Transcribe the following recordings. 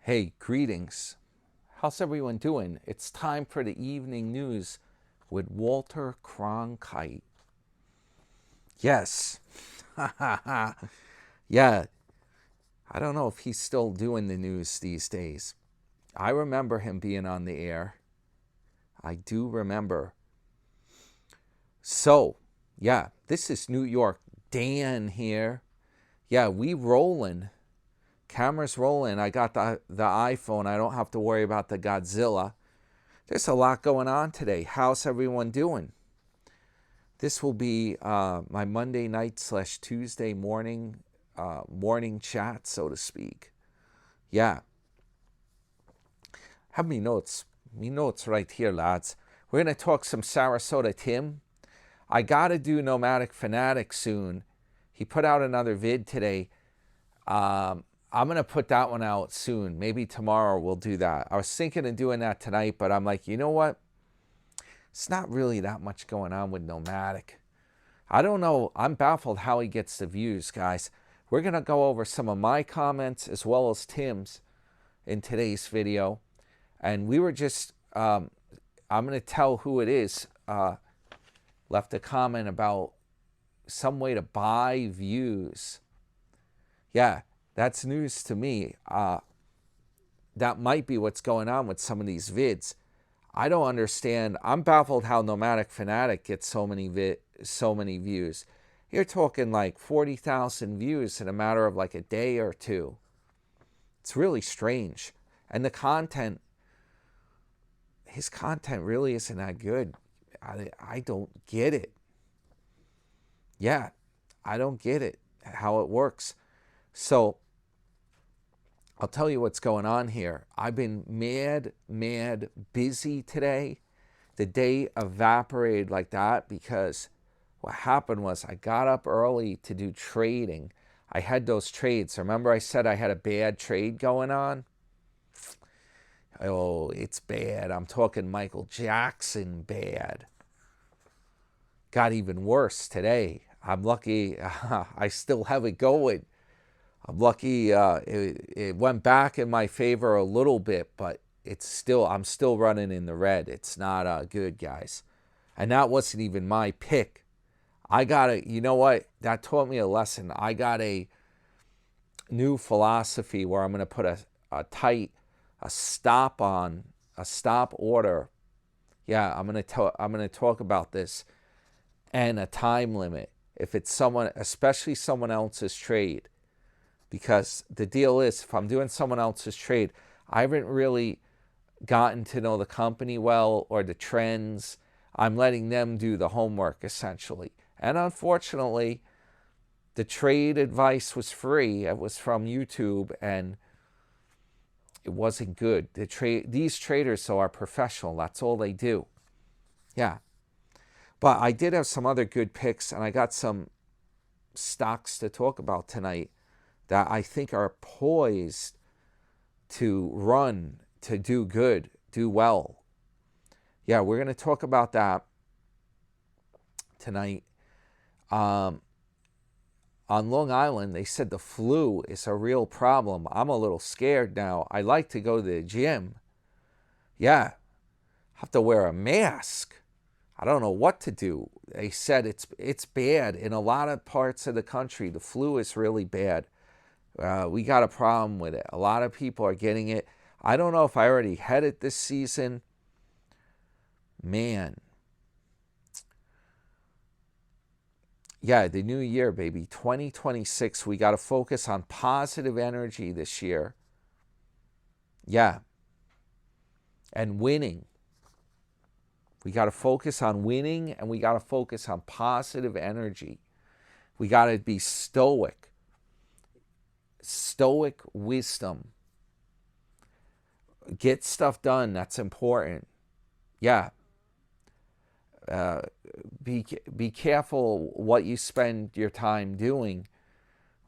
Hey, greetings. How's everyone doing? It's time for the evening news with Walter Cronkite. Yes. Yeah, I don't know if he's still doing the news these days. I remember him being on the air. I do remember. So, yeah, this is New York. Dan here. Yeah, we rolling. Camera's rolling. I got the iPhone. I don't have to worry about the Godzilla. There's a lot going on today. How's everyone doing? This will be my Monday night / Tuesday morning morning chat, so to speak. Yeah. Have me notes. Me notes right here, lads. We're going to talk some Sarasota Tim. I got to do Nomadic Fanatic soon. He put out another vid today. I'm going to put that one out soon. Maybe tomorrow we'll do that. I was thinking of doing that tonight, but I'm like, you know what? It's not really that much going on with Nomadic. I don't know. I'm baffled how he gets the views, guys. We're going to go over some of my comments as well as Tim's in today's video. And we were just, I'm going to tell who it is, left a comment about some way to buy views. Yeah, that's news to me. That might be what's going on with some of these vids. I don't understand. I'm baffled how Nomadic Fanatic gets so many views. You're talking like 40,000 views in a matter of like a day or two. It's really strange. And the content, his content really isn't that good. I don't get it. Yeah, I don't get it, how it works. So I'll tell you what's going on here. I've been mad busy today. The day evaporated like that because what happened was I got up early to do trading. I had those trades. Remember I said I had a bad trade going on? Oh, it's bad. I'm talking Michael Jackson bad. Got even worse today. I'm lucky I still have it going. I'm lucky it went back in my favor a little bit, but I'm still running in the red. It's not good, guys. And that wasn't even my pick. You know what? That taught me a lesson. I got a new philosophy where I'm going to put a stop order. Yeah, I'm going to talk about this, and a time limit if it's someone, especially someone else's trade. Because the deal is, if I'm doing someone else's trade, I haven't really gotten to know the company well or the trends. I'm letting them do the homework, essentially. And unfortunately, the trade advice was free. It was from YouTube, and it wasn't good. These traders, though, are professional. That's all they do. Yeah. But I did have some other good picks, and I got some stocks to talk about tonight that I think are poised to run, to do good, do well. Yeah, we're going to talk about that tonight. On Long Island, they said the flu is a real problem. I'm a little scared now. I like to go to the gym. Yeah, have to wear a mask. I don't know what to do. They said it's bad in a lot of parts of the country. The flu is really bad. We got a problem with it. A lot of people are getting it. I don't know if I already had it this season. Man. Yeah, the new year, baby. 2026. We got to focus on positive energy this year. Yeah. And winning. We got to focus on winning, and we got to focus on positive energy. We got to be stoic. Stoic wisdom. Get stuff done. That's important. Yeah. Be careful what you spend your time doing.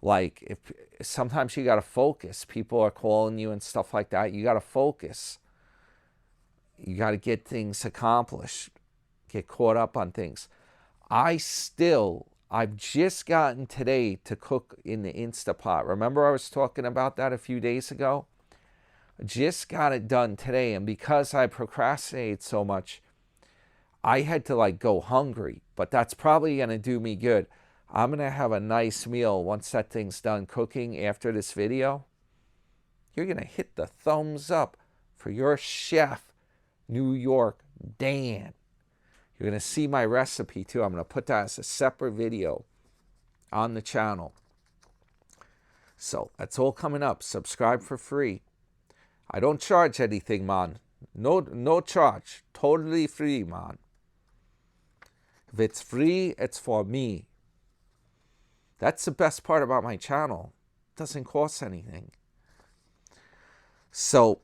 Like, if sometimes you got to focus. People are calling you and stuff like that. You got to focus. You got to get things accomplished. Get caught up on things. I've just gotten today to cook in the Instapot. Remember I was talking about that a few days ago? Just got it done today, and because I procrastinate so much, I had to like go hungry, but that's probably going to do me good. I'm going to have a nice meal once that thing's done cooking after this video. You're going to hit the thumbs up for your chef, New York Dan. You're going to see my recipe too. I'm going to put that as a separate video on the channel. So that's all coming up. Subscribe for free. I don't charge anything, man. No charge. Totally free, man. If it's free, it's for me. That's the best part about my channel. It doesn't cost anything. So,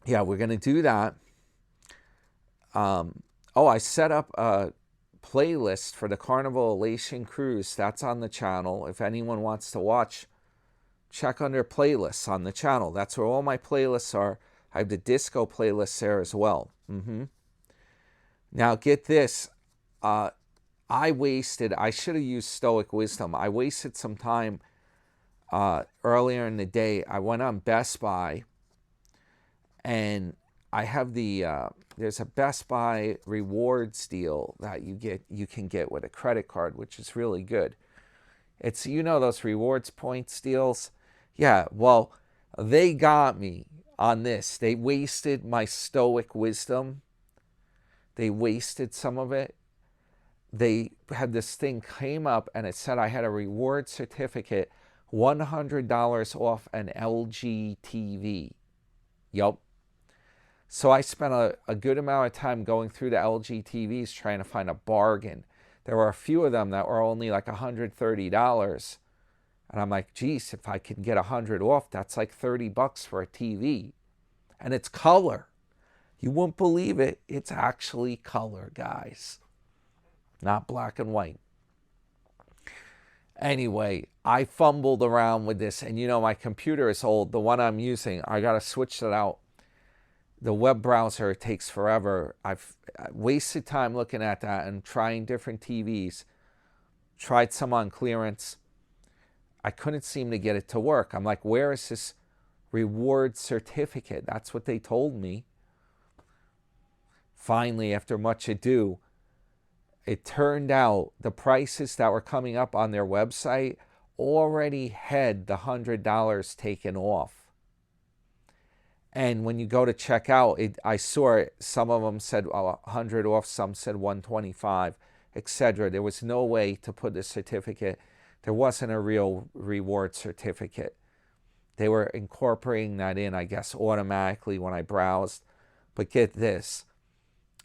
yeah, we're going to do that. I set up a playlist for the Carnival Elation Cruise. That's on the channel. If anyone wants to watch, check under playlists on the channel. That's where all my playlists are. I have the disco playlist there as well. Now, get this. I should have used Stoic Wisdom. I wasted some time earlier in the day. I went on Best Buy, and I have there's a Best Buy rewards deal that you can get with a credit card, which is really good. It's, those rewards points deals. Yeah, well, they got me on this. They wasted my Stoic Wisdom. They wasted some of it. They had this thing came up and it said I had a reward certificate, $100 off an LG TV. Yup. So I spent a good amount of time going through the LG TVs trying to find a bargain. There were a few of them that were only like $130. And I'm like, geez, if I can get 100 off, that's like $30 for a TV. And it's color. You won't believe it. It's actually color, guys. Not black and white. Anyway, I fumbled around with this. And my computer is old. The one I'm using, I got to switch it out. The web browser takes forever. I've wasted time looking at that and trying different TVs. Tried some on clearance. I couldn't seem to get it to work. I'm like, where is this reward certificate? That's what they told me. Finally, after much ado, it turned out the prices that were coming up on their website already had the $100 taken off. And when you go to check out, I saw it, some of them said 100 off, some said 125, etc. There was no way to put the certificate. There wasn't a real reward certificate. They were incorporating that in, I guess, automatically when I browsed. But get this.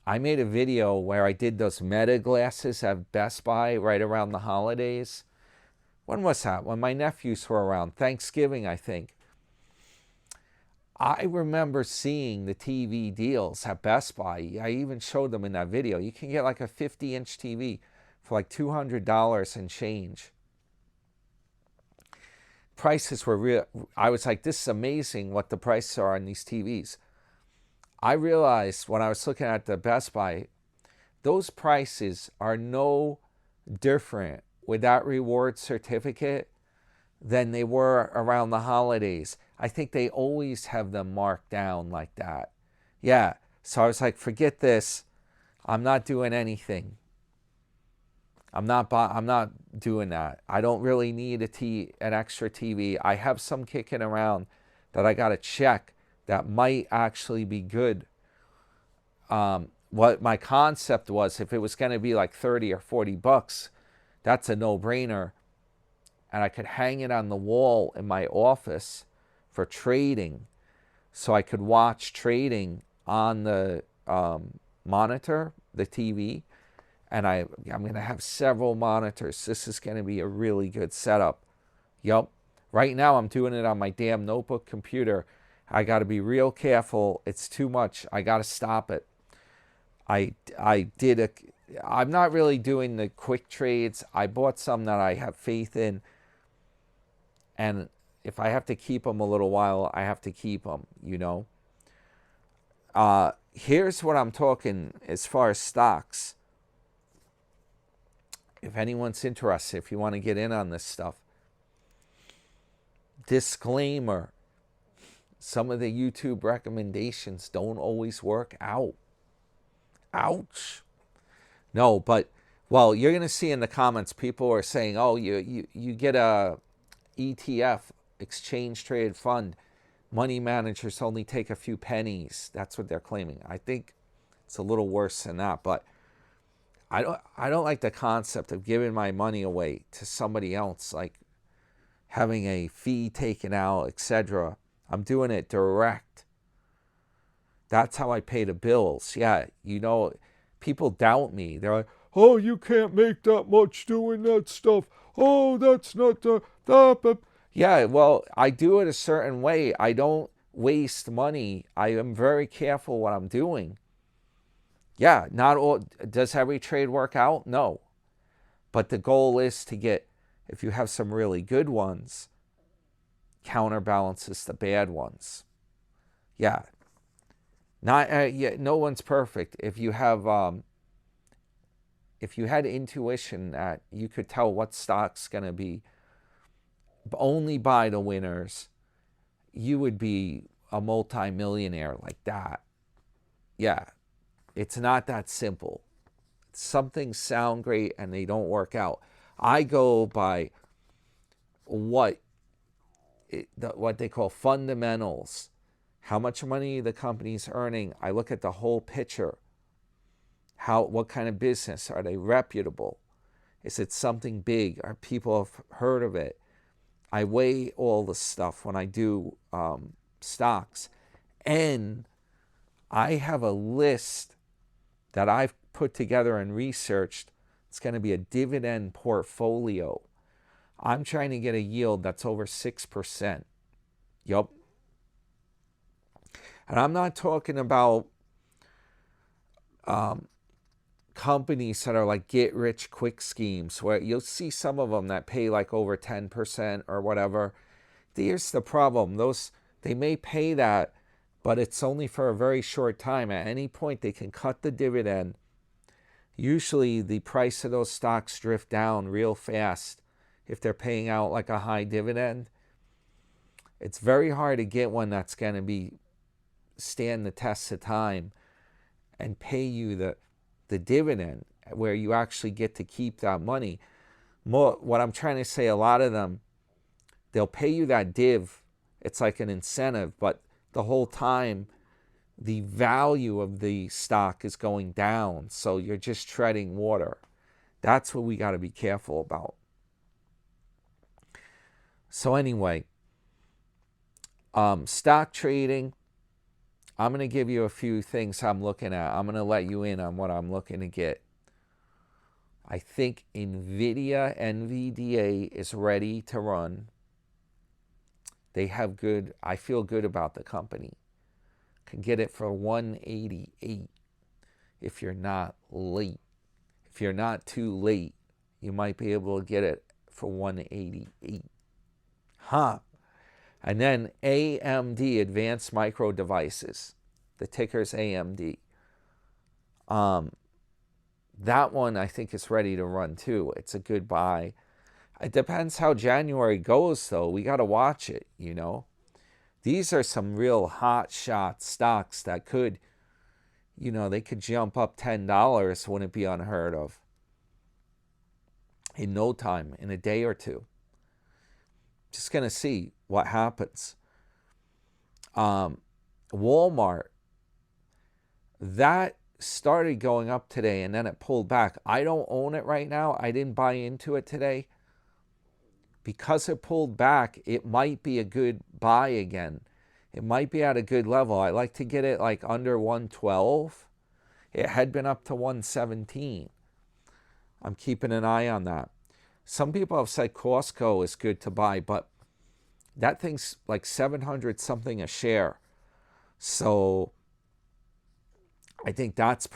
I made a video where I did those Meta glasses at Best Buy right around the holidays. When was that? When my nephews were around. Thanksgiving, I think. I remember seeing the TV deals at Best Buy. I even showed them in that video. You can get like a 50-inch TV for like $200 and change. Prices were real. I was like, this is amazing what the prices are on these TVs. I realized when I was looking at the Best Buy, those prices are no different with that reward certificate than they were around the holidays. I think they always have them marked down like that. Yeah, so I was like, forget this. I'm not doing anything. I'm not doing that. I don't really need an extra TV. I have some kicking around that I got to check that might actually be good. What my concept was, if it was going to be like 30 or 40 bucks, that's a no-brainer. And I could hang it on the wall in my office for trading. So I could watch trading on the monitor, the TV. And I'm going to have several monitors. This is going to be a really good setup. Yup. Right now I'm doing it on my damn notebook computer. I got to be real careful. It's too much. I got to stop it. I'm not really doing the quick trades. I bought some that I have faith in. And if I have to keep them a little while, I have to keep them, Here's what I'm talking as far as stocks. If anyone's interested, if you want to get in on this stuff. Disclaimer. Some of the YouTube recommendations don't always work out. Ouch. No, but, well, you're going to see in the comments, people are saying, oh, you get a ETF, exchange traded fund. Money managers only take a few pennies. That's what they're claiming. I think it's a little worse than that, but I don't like the concept of giving my money away to somebody else, like having a fee taken out, etc. I'm doing it direct. That's how I pay the bills. Yeah, people doubt me. They're like, oh, you can't make that much doing that stuff. Oh, that's not the. Yeah, well, I do it a certain way. I don't waste money. I am very careful what I'm doing. Yeah, not all. Does every trade work out? No. But the goal is to get, if you have some really good ones, counterbalances the bad ones. Yeah. No one's perfect. If you had intuition that you could tell what stock's going to be, only buy the winners, you would be a multi-millionaire like that. Yeah. It's not that simple. Some things sound great and they don't work out. I go by what they call fundamentals. How much money the company's earning. I look at the whole picture. What kind of business? Are they reputable? Is it something big? Are people have heard of it? I weigh all the stuff when I do stocks. And I have a list that I've put together and researched. It's going to be a dividend portfolio. I'm trying to get a yield that's over 6%. Yup. And I'm not talking about companies that are like get rich quick schemes where you'll see some of them that pay like over 10% or whatever. Here's the problem. They may pay that, but it's only for a very short time. At any point, they can cut the dividend. Usually, the price of those stocks drift down real fast if they're paying out like a high dividend. It's very hard to get one that's going to stand the test of time and pay you the dividend where you actually get to keep that money. What I'm trying to say, a lot of them, they'll pay you that div. It's like an incentive, but the whole time the value of the stock is going down. So you're just treading water. That's what we got to be careful about. So anyway, stock trading, I'm going to give you a few things I'm looking at. I'm going to let you in on what I'm looking to get. I think NVDA is ready to run. I feel good about the company. Can get it for 188 if you're not late. If you're not too late, you might be able to get it for 188. And then AMD, Advanced Micro Devices. The ticker's AMD. That one I think is ready to run too. It's a good buy. It depends how January goes, though. We got to watch it, These are some real hot shot stocks that could, they could jump up $10. Wouldn't be unheard of. In no time, in a day or two. Just going to see what happens. Walmart, that started going up today and then it pulled back. I don't own it right now. I didn't buy into it today. Because it pulled back, it might be a good buy again. It might be at a good level. I like to get it like under 112. It had been up to 117. I'm keeping an eye on that. Some people have said Costco is good to buy, but that thing's like 700 something a share. So I think that's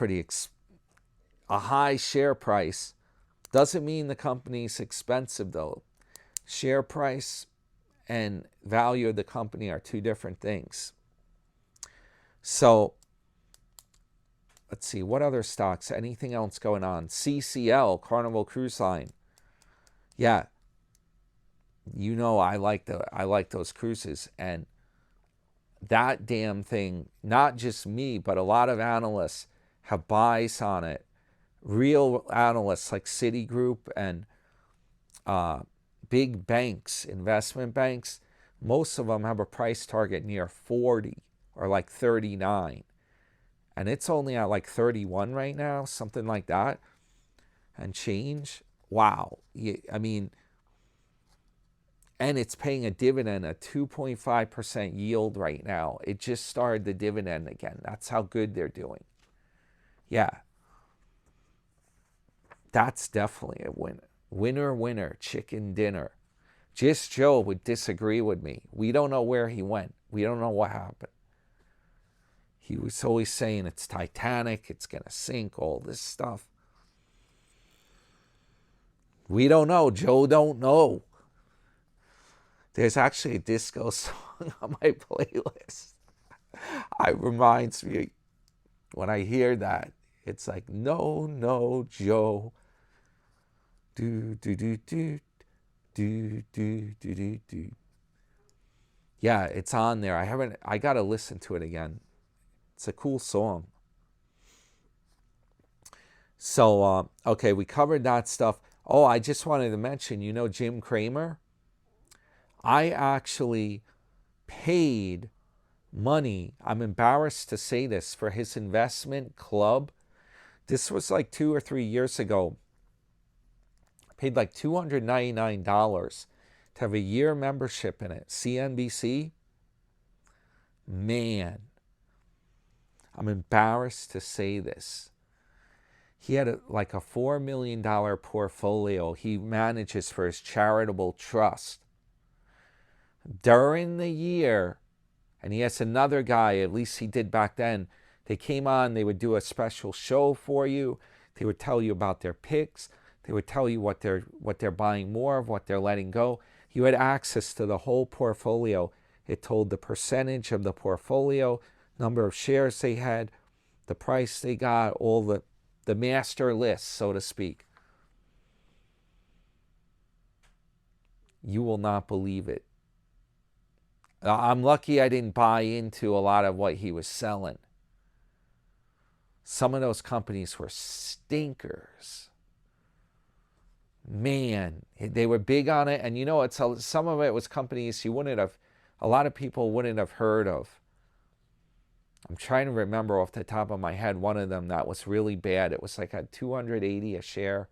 a high share price. Doesn't mean the company's expensive though. Share price and value of the company are two different things. So let's see, what other stocks? Anything else going on? CCL, Carnival Cruise Line. Yeah, I like those cruises, and that damn thing, not just me, but a lot of analysts have buys on it. Real analysts like Citigroup and big banks, investment banks, most of them have a price target near 40 or like 39. And it's only at like 31 right now, something like that, and change. Wow. I mean, and it's paying a dividend, a 2.5% yield right now. It just started the dividend again. That's how good they're doing. Yeah. That's definitely a winner. Winner, winner, chicken dinner. Just Joe would disagree with me. We don't know where he went. We don't know what happened. He was always saying it's Titanic, it's going to sink, all this stuff. We don't know. Joe don't know. There's actually a disco song on my playlist. It reminds me, when I hear that, it's like, no, no, Joe. Do, do, do, do, do, do, do, do, do. Yeah, it's on there. I got to listen to it again. It's a cool song. So, okay, we covered that stuff. Oh, I just wanted to mention, you know Jim Cramer? I actually paid money, I'm embarrassed to say this, for his investment club. This was like 2 or 3 years ago. I paid like $299 to have a year membership in it. CNBC. Man, I'm embarrassed to say this. He had like a $4 million portfolio he manages for his charitable trust. During the year, and he has another guy, at least he did back then, they came on, they would do a special show for you. They would tell you about their picks. They would tell you what they're buying more of, what they're letting go. You had access to the whole portfolio. It told the percentage of the portfolio, number of shares they had, the price they got, all the master list, so to speak. You will not believe it. I'm lucky I didn't buy into a lot of what he was selling. Some of those companies were stinkers. Man, they were big on it. And you know, some of it was companies a lot of people wouldn't have heard of. I'm trying to remember off the top of my head one of them that was really bad. It was like at 280 a share,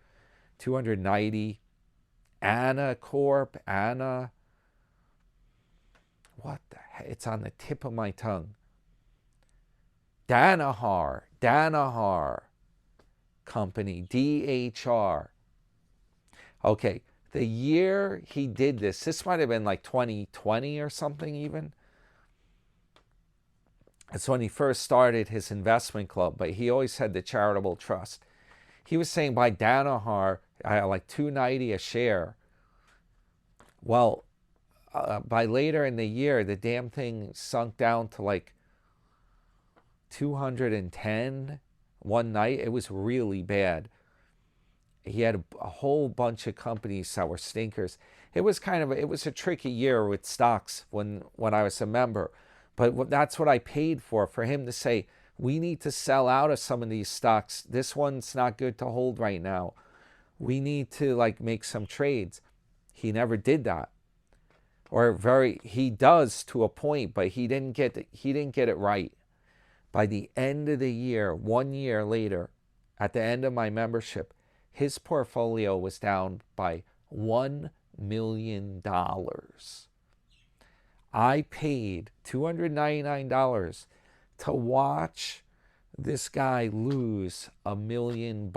290. Anna Corp, what the heck? It's on the tip of my tongue. Danaher Company, DHR. Okay, the year he did this might have been like 2020 or something even. It's when he first started his investment club, but he always had the charitable trust. He was saying by Danaher, like $290 a share. Well, by later in the year, the damn thing sunk down to like 210 one night. It was really bad. He had a whole bunch of companies that were stinkers. It was a tricky year with stocks when I was a member. But that's what I paid for him to say, we need to sell out of some of these stocks. This one's not good to hold right now. We need to like make some trades. He never did that. He does to a point, but he didn't get it right. By the end of the year, 1 year later, at the end of my membership, his portfolio was down by $1 million. I paid $299 to watch this guy lose $1 million.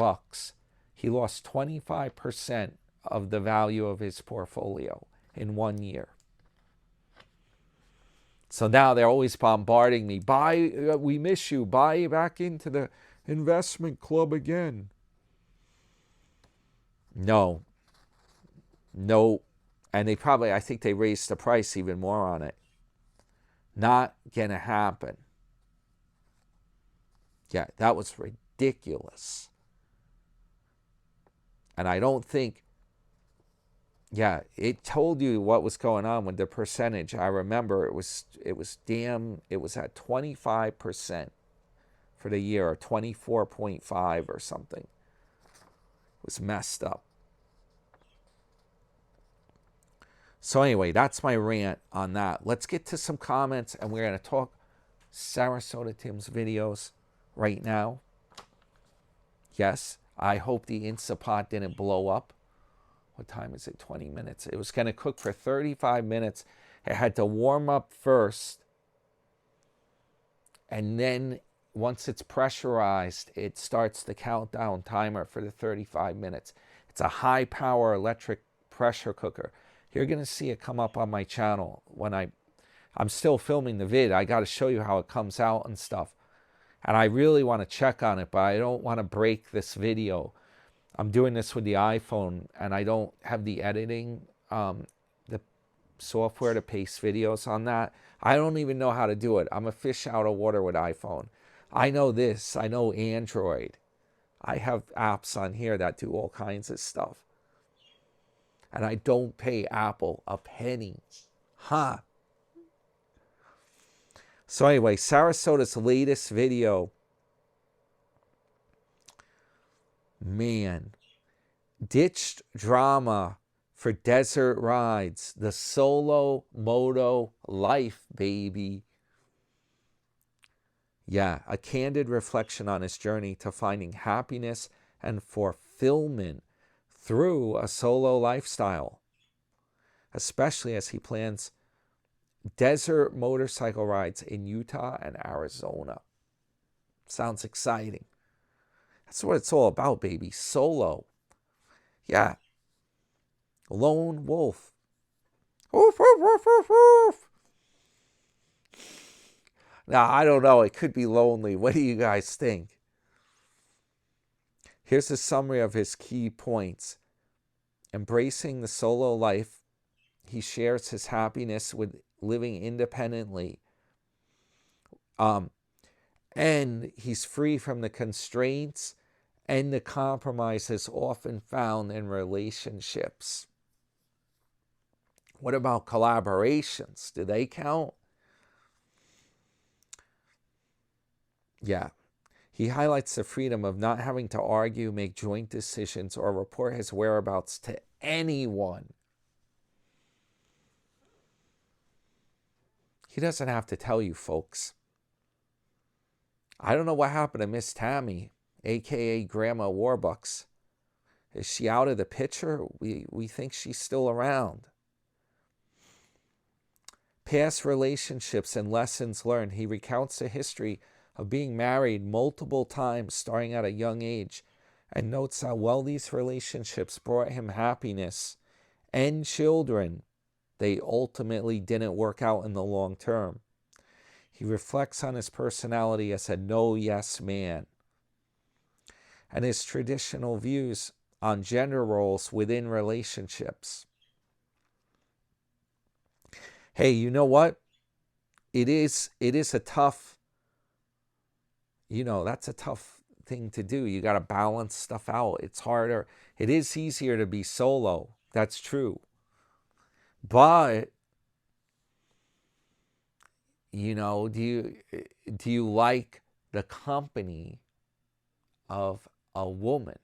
He lost 25% of the value of his portfolio in 1 year. So now they're always bombarding me. We miss you. Buy back into the investment club again. No. And I think they raised the price even more on it. Not gonna happen. Yeah, that was ridiculous. And I don't think Yeah, it told you what was going on with the percentage. I remember it was at 25% for the year, or 24.5 or something. It was messed up. So anyway, that's my rant on that. Let's get to some comments, and we're going to talk Sarasota Tim's videos right now. Yes, I hope the Instapot didn't blow up. What time is it? 20 minutes. It was going to cook for 35 minutes. It had to warm up first. And then once it's pressurized, it starts the countdown timer for the 35 minutes. It's a high power electric pressure cooker. You're going to see it come up on my channel when I'm still filming the vid. I got to show you how it comes out and stuff. And I really want to check on it, but I don't want to break this video. I'm doing this with the iPhone, and I don't have the editing, the software to paste videos on that. I don't even know how to do it. I'm a fish out of water with iPhone. I know this. I know Android. I have apps on here that do all kinds of stuff. And I don't pay Apple a penny. Huh. So anyway, Sarasota's latest video. Man. Ditched drama for desert rides. The solo moto life, baby. Yeah, a candid reflection on his journey to finding happiness and fulfillment through a solo lifestyle, especially as he plans desert motorcycle rides in Utah and Arizona. Sounds exciting. That's what it's all about, baby. Solo. Yeah. Lone wolf. Woof, woof, woof, woof, woof. Now, I don't know. It could be lonely. What do you guys think? Here's a summary of his key points. Embracing the solo life, he shares his happiness with living independently. And he's free from the constraints and the compromises often found in relationships. What about collaborations? Do they count? Yeah. He highlights the freedom of not having to argue, make joint decisions, or report his whereabouts to anyone. He doesn't have to tell you, folks. I don't know what happened to Miss Tammy, a.k.a. Grandma Warbucks. Is she out of the picture? We think she's still around. Past relationships and lessons learned. He recounts the history of being married multiple times starting at a young age, and notes how well these relationships brought him happiness and children. They ultimately didn't work out in the long term. He reflects on his personality as a no-yes man and his traditional views on gender roles within relationships. Hey, you know what? It is a tough, that's a tough thing to do. You got to balance stuff out. It's harder. It is easier to be solo. That's true. But, do you like the company of a woman?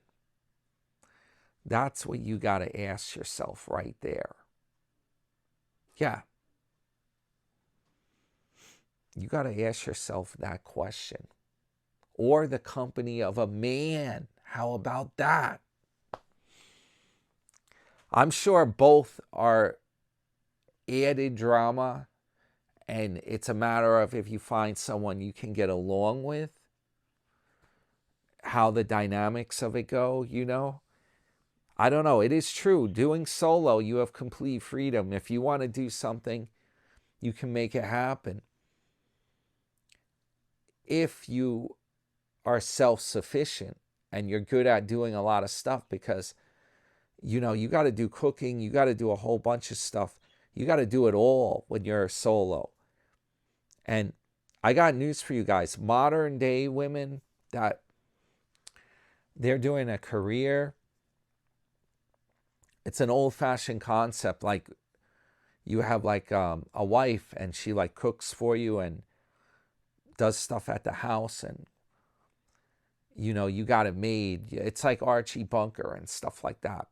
That's what you got to ask yourself right there. Yeah. You got to ask yourself that question. Or the company of a man. How about that? I'm sure both are added drama, and it's a matter of if you find someone you can get along with, how the dynamics of it go, I don't know. It is true. Doing solo, you have complete freedom. If you want to do something, you can make it happen. If you are self-sufficient and you're good at doing a lot of stuff, because, you got to do cooking, you got to do a whole bunch of stuff. You got to do it all when you're solo. And I got news for you guys. Modern day women that they're doing a career It's an old-fashioned concept. Like you have like a wife and she like cooks for you and does stuff at the house, and you got it made. It's like Archie Bunker and stuff like that.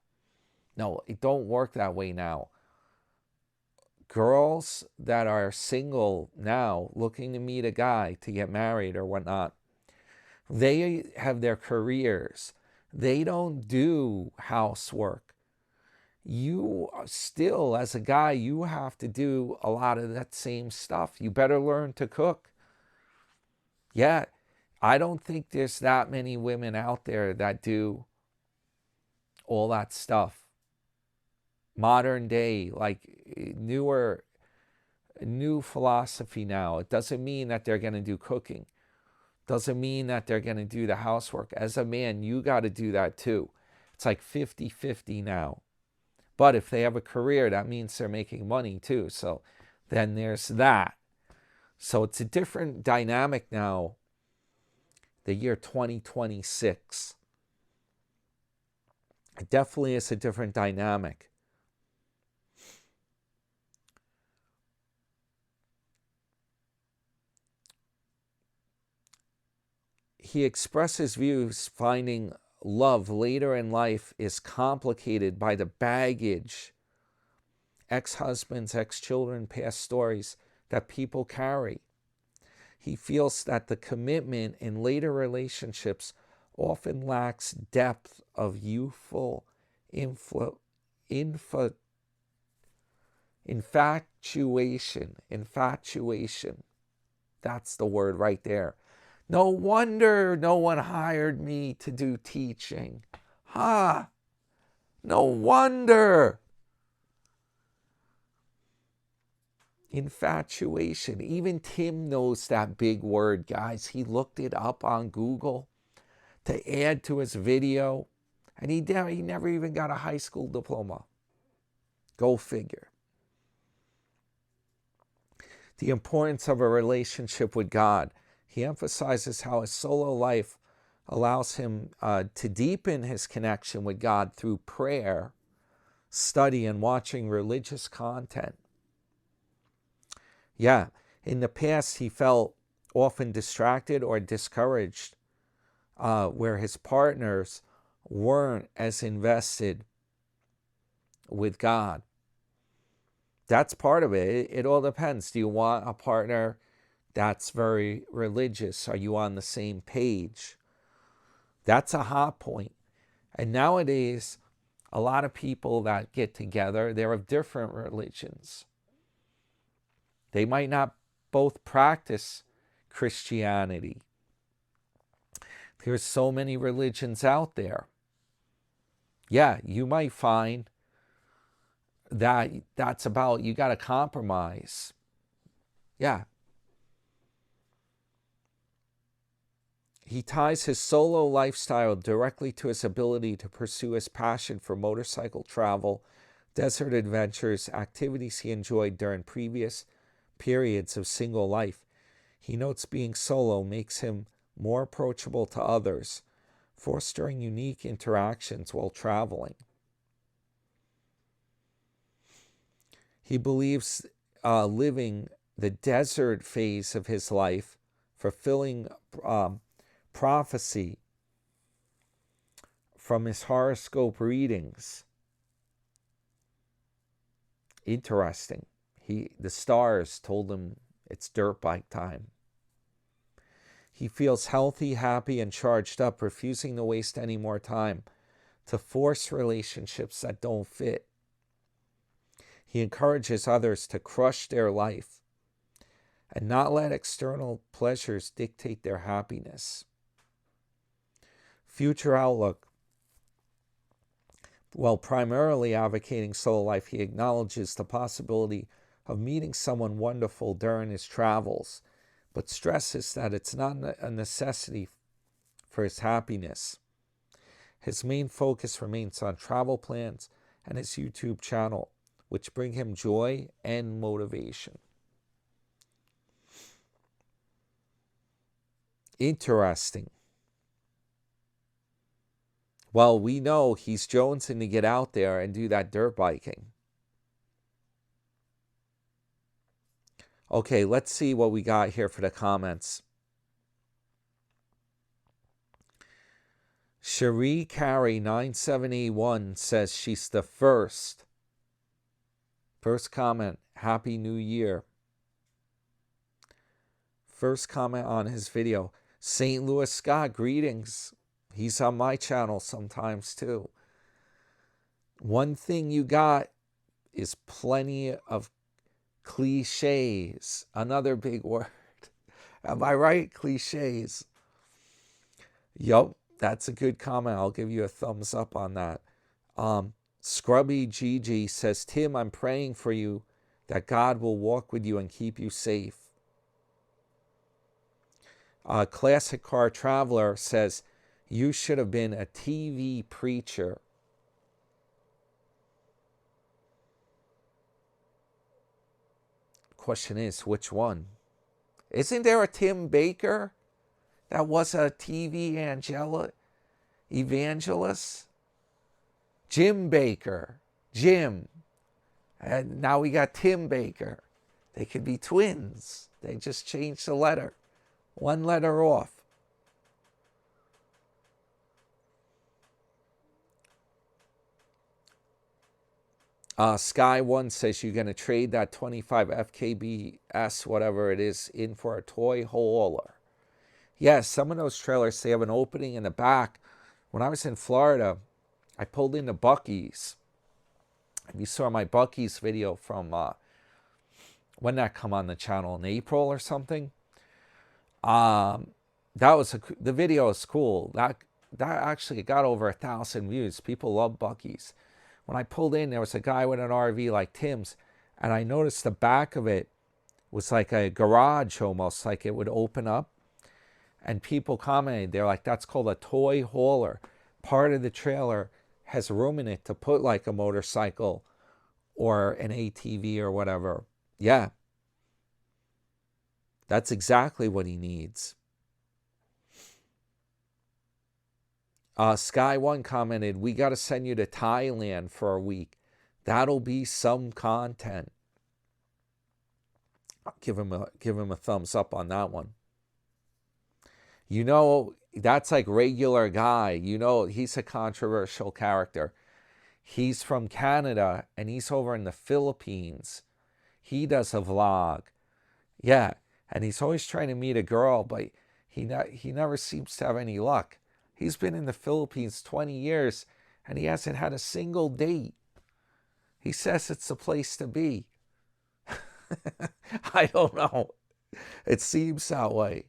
No, it don't work that way now. Girls that are single now looking to meet a guy to get married or whatnot, they have their careers. They don't do housework. You still, as a guy, you have to do a lot of that same stuff. You better learn to cook. Yeah, I don't think there's that many women out there that do all that stuff. Modern day, like new philosophy now. It doesn't mean that they're going to do cooking. Doesn't mean that they're going to do the housework. As a man, you got to do that too. It's like 50-50 now. But if they have a career, that means they're making money too. So then there's that. So it's a different dynamic now, the year 2026. It definitely is a different dynamic. He expresses views finding love later in life is complicated by the baggage, ex-husbands, ex-children, past stories that people carry. He feels that the commitment in later relationships often lacks depth of youthful infatuation. That's the word right there. No wonder no one hired me to do teaching. No wonder. Infatuation. Even Tim knows that big word, guys. He looked it up on Google to add to his video, and he never even got a high school diploma. Go figure. The importance of a relationship with God. He emphasizes how his solo life allows him to deepen his connection with God through prayer, study, and watching religious content. Yeah, in the past he felt often distracted or discouraged where his partners weren't as invested with God. That's part of it. It all depends. Do you want a partner that's very religious? Are you on the same page? That's a hot point. And nowadays, a lot of people that get together, they're of different religions. They might not both practice Christianity. There's so many religions out there. Yeah, you might find that that's about, you got to compromise. Yeah. He ties his solo lifestyle directly to his ability to pursue his passion for motorcycle travel, desert adventures, activities he enjoyed during previous periods of single life. He notes being solo makes him more approachable to others, fostering unique interactions while traveling. He believes living the desert phase of his life, fulfilling prophecy from his horoscope readings. Interesting. The stars told him it's dirt bike time. He feels healthy, happy, and charged up, refusing to waste any more time to force relationships that don't fit. He encourages others to crush their life and not let external pleasures dictate their happiness. Future outlook. While primarily advocating solo life, he acknowledges the possibility of meeting someone wonderful during his travels, but stresses that it's not a necessity for his happiness. His main focus remains on travel plans and his YouTube channel, which bring him joy and motivation. Interesting. Well, we know he's jonesing to get out there and do that dirt biking. Okay, let's see what we got here for the comments. Cherie Carey 9781 says she's the first. First comment, Happy New Year. First comment on his video. St. Louis Scott, greetings. He's on my channel sometimes too. One thing you got is plenty of cliches. Another big word. Am I right? Cliches. Yup, that's a good comment. I'll give you a thumbs up on that. Scrubby Gigi says, Tim, I'm praying for you that God will walk with you and keep you safe. Classic Car Traveler says, you should have been a TV preacher. Question is, which one? Isn't there a Tim Baker that was a TV evangelist? Jim Baker. Jim. And now we got Tim Baker. They could be twins. They just changed the letter. One letter off. Sky One says you're going to trade that 25 FKBS, whatever it is, in for a toy hauler. Yes, some of those trailers, they have an opening in the back. When I was in Florida, I pulled into Buc-ee's. And you saw my Buc-ee's video from when that come on the channel, in April or something. That was the video is cool. That actually got over 1,000 views. People love Buc-ee's. When I pulled in, there was a guy with an RV like Tim's, and I noticed the back of it was like a garage almost, like it would open up. And people commented, they're like, that's called a toy hauler. Part of the trailer has room in it to put like a motorcycle or an ATV or whatever. Yeah. That's exactly what he needs. Sky One commented, we got to send you to Thailand for a week. That'll be some content. I'll give him a thumbs up on that one. You know, that's like regular guy. You know, he's a controversial character. He's from Canada and he's over in the Philippines. He does a vlog. Yeah, and he's always trying to meet a girl, but he never seems to have any luck. He's been in the Philippines 20 years, and he hasn't had a single date. He says it's the place to be. I don't know. It seems that way.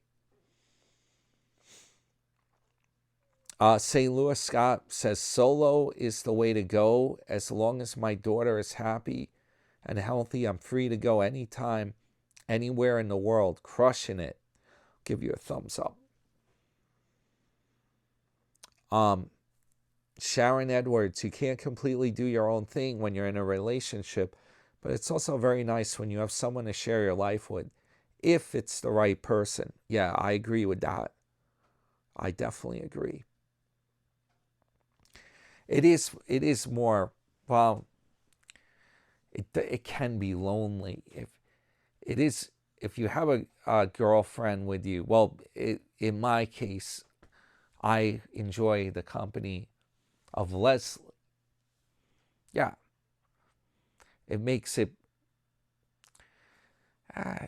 St. Louis Scott says, solo is the way to go. As long as my daughter is happy and healthy, I'm free to go anytime, anywhere in the world. Crushing it. Give you a thumbs up. Sharon Edwards, you can't completely do your own thing when you're in a relationship, but it's also very nice when you have someone to share your life with, if it's the right person. Yeah, I agree with that. I definitely agree. It is more, well, it can be lonely. If you have a girlfriend with you, well, in my case, I enjoy the company of Leslie. Yeah. It makes it,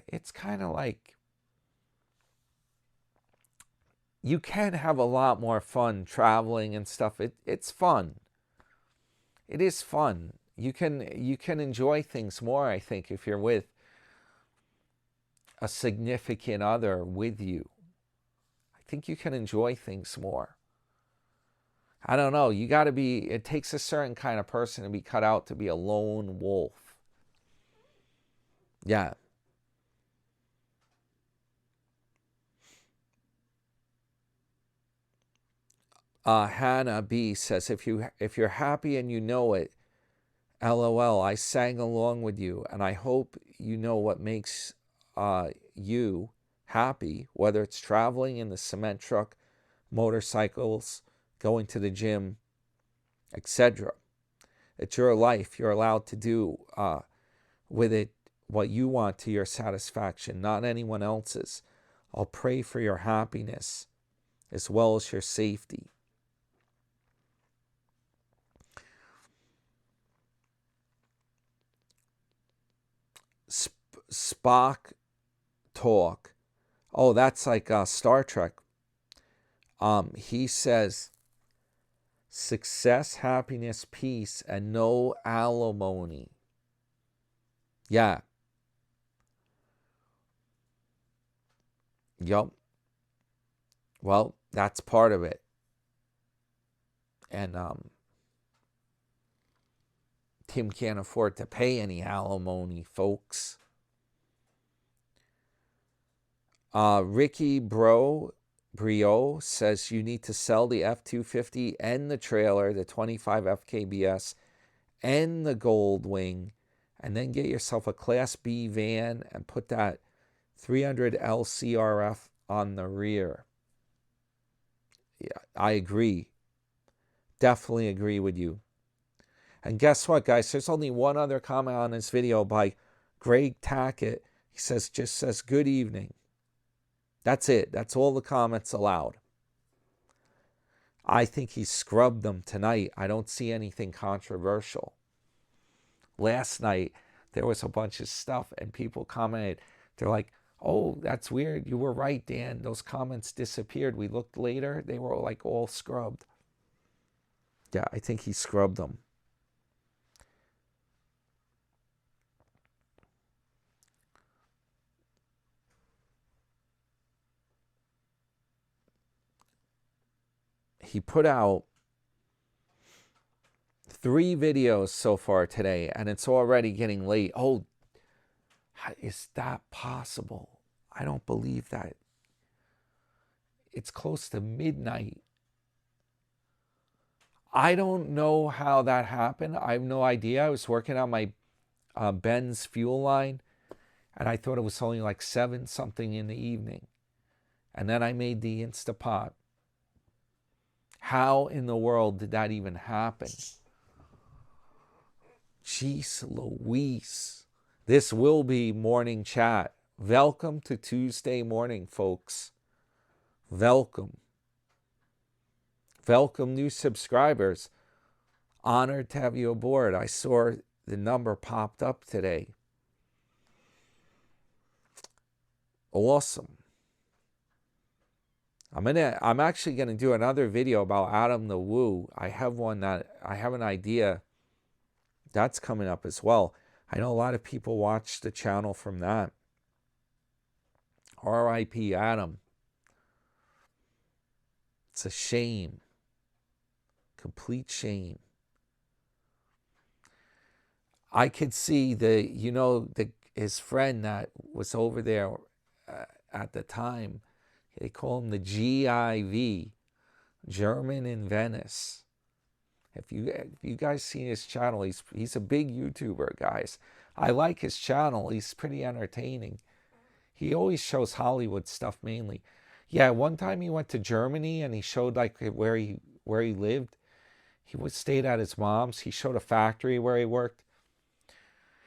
it's kind of like, you can have a lot more fun traveling and stuff. It's fun. It is fun. You can enjoy things more, I think, if you're with a significant other with you. I think you can enjoy things more. I don't know. You got to be, it takes a certain kind of person to be cut out to be a lone wolf. Yeah. Hannah B says, if you're happy and you know it, LOL, I sang along with you, and I hope you know what makes you happy, whether it's traveling in the cement truck, motorcycles, going to the gym, etc. It's your life. You're allowed to do with it what you want to your satisfaction, not anyone else's. I'll pray for your happiness as well as your safety. Spock talk. Oh, that's like Star Trek. He says, success, happiness, peace, and no alimony. Yeah. Yup. Well, that's part of it. And Tim can't afford to pay any alimony, folks. Ricky Brio says you need to sell the F-250 and the trailer, the 25 FKBS, and the Goldwing, and then get yourself a Class B van and put that 300 LCRF on the rear. Yeah, I agree. Definitely agree with you. And guess what, guys? There's only one other comment on this video by Greg Tackett. He just says, good evening. That's it. That's all the comments allowed. I think he scrubbed them tonight. I don't see anything controversial. Last night, there was a bunch of stuff, and people commented. They're like, oh, that's weird. You were right, Dan. Those comments disappeared. We looked later. They were like all scrubbed. Yeah, I think he scrubbed them. He put out 3 videos so far today, and it's already getting late. Oh, is that possible? I don't believe that. It's close to midnight. I don't know how that happened. I have no idea. I was working on my Benz fuel line, and I thought it was only like 7 something in the evening. And then I made the Instapot. How in the world did that even happen? Jeez Louise. This will be morning chat. Welcome to Tuesday morning, folks. Welcome. Welcome, new subscribers. Honored to have you aboard. I saw the number popped up today. Awesome. I'm actually gonna do another video about Adam the Woo. I have an idea that's coming up as well. I know a lot of people watch the channel from that. R.I.P. Adam. It's a shame. Complete shame. I could see his friend that was over there at the time. They call him the GIV, German in Venice. If you guys see his channel, he's a big YouTuber, guys. I like his channel. He's pretty entertaining. He always shows Hollywood stuff mainly. Yeah, one time he went to Germany and he showed like where he lived. He stayed at his mom's. He showed a factory where he worked.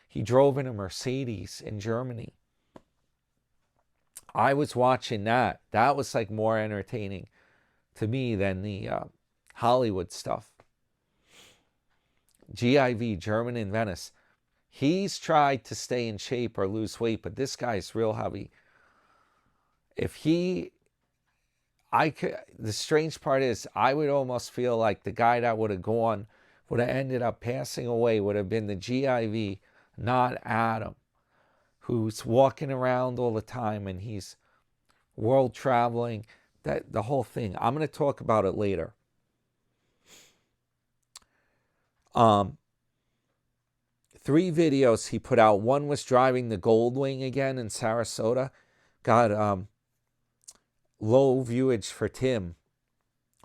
He drove in a Mercedes in Germany. I was watching that. That was like more entertaining to me than the Hollywood stuff. GIV, German in Venice. He's tried to stay in shape or lose weight, but this guy's real heavy. The strange part is I would almost feel like the guy that would have ended up passing away would have been the GIV, not Adam, who's walking around all the time and he's world traveling, the whole thing. I'm going to talk about it later. 3 videos he put out. One was driving the Goldwing again in Sarasota. Got low viewage for Tim,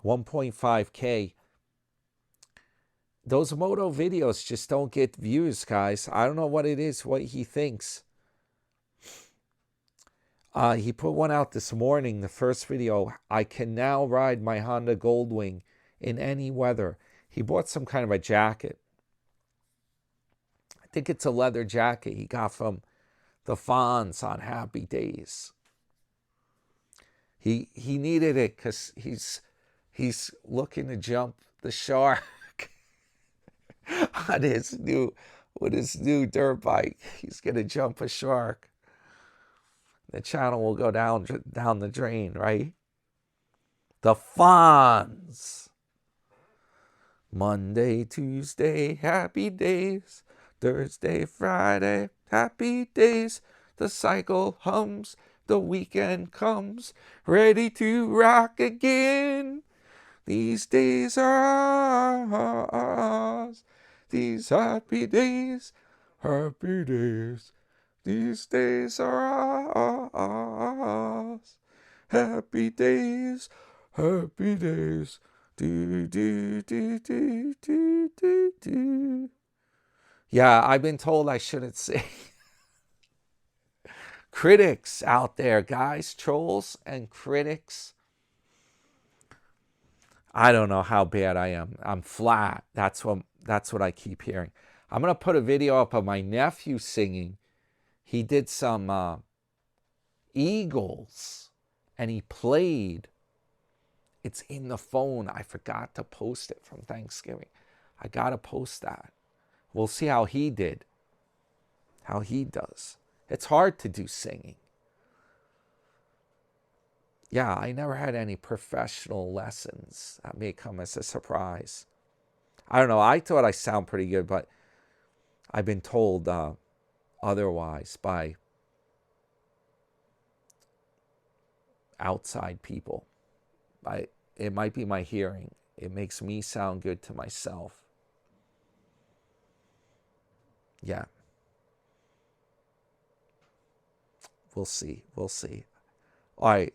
1.5K. Those Moto videos just don't get views, guys. I don't know what it is, what he thinks. He put one out this morning, the first video. I can now ride my Honda Goldwing in any weather. He bought some kind of a jacket. I think it's a leather jacket he got from the Fonz on Happy Days. He needed it because he's looking to jump the shark on his new dirt bike. He's gonna jump a shark. The channel will go down the drain, right? The Fonz. Monday, Tuesday, happy days. Thursday, Friday, happy days. The cycle hums, the weekend comes, ready to rock again. These days are ours. These happy days, happy days. These days are ours. Happy days, happy days. Do, do, do, do, do, do, do. Yeah, I've been told I shouldn't sing. Critics out there, guys, trolls and critics. I don't know how bad I am. I'm flat. That's what I keep hearing. I'm going to put a video up of my nephew singing. He did some Eagles, and he played. It's in the phone. I forgot to post it from Thanksgiving. I got to post that. We'll see how he did. How he does. It's hard to do singing. Yeah, I never had any professional lessons. That may come as a surprise. I don't know. I thought I sound pretty good, but I've been told otherwise by outside people. It might be my hearing. It makes me sound good to myself. Yeah. We'll see. We'll see. All right.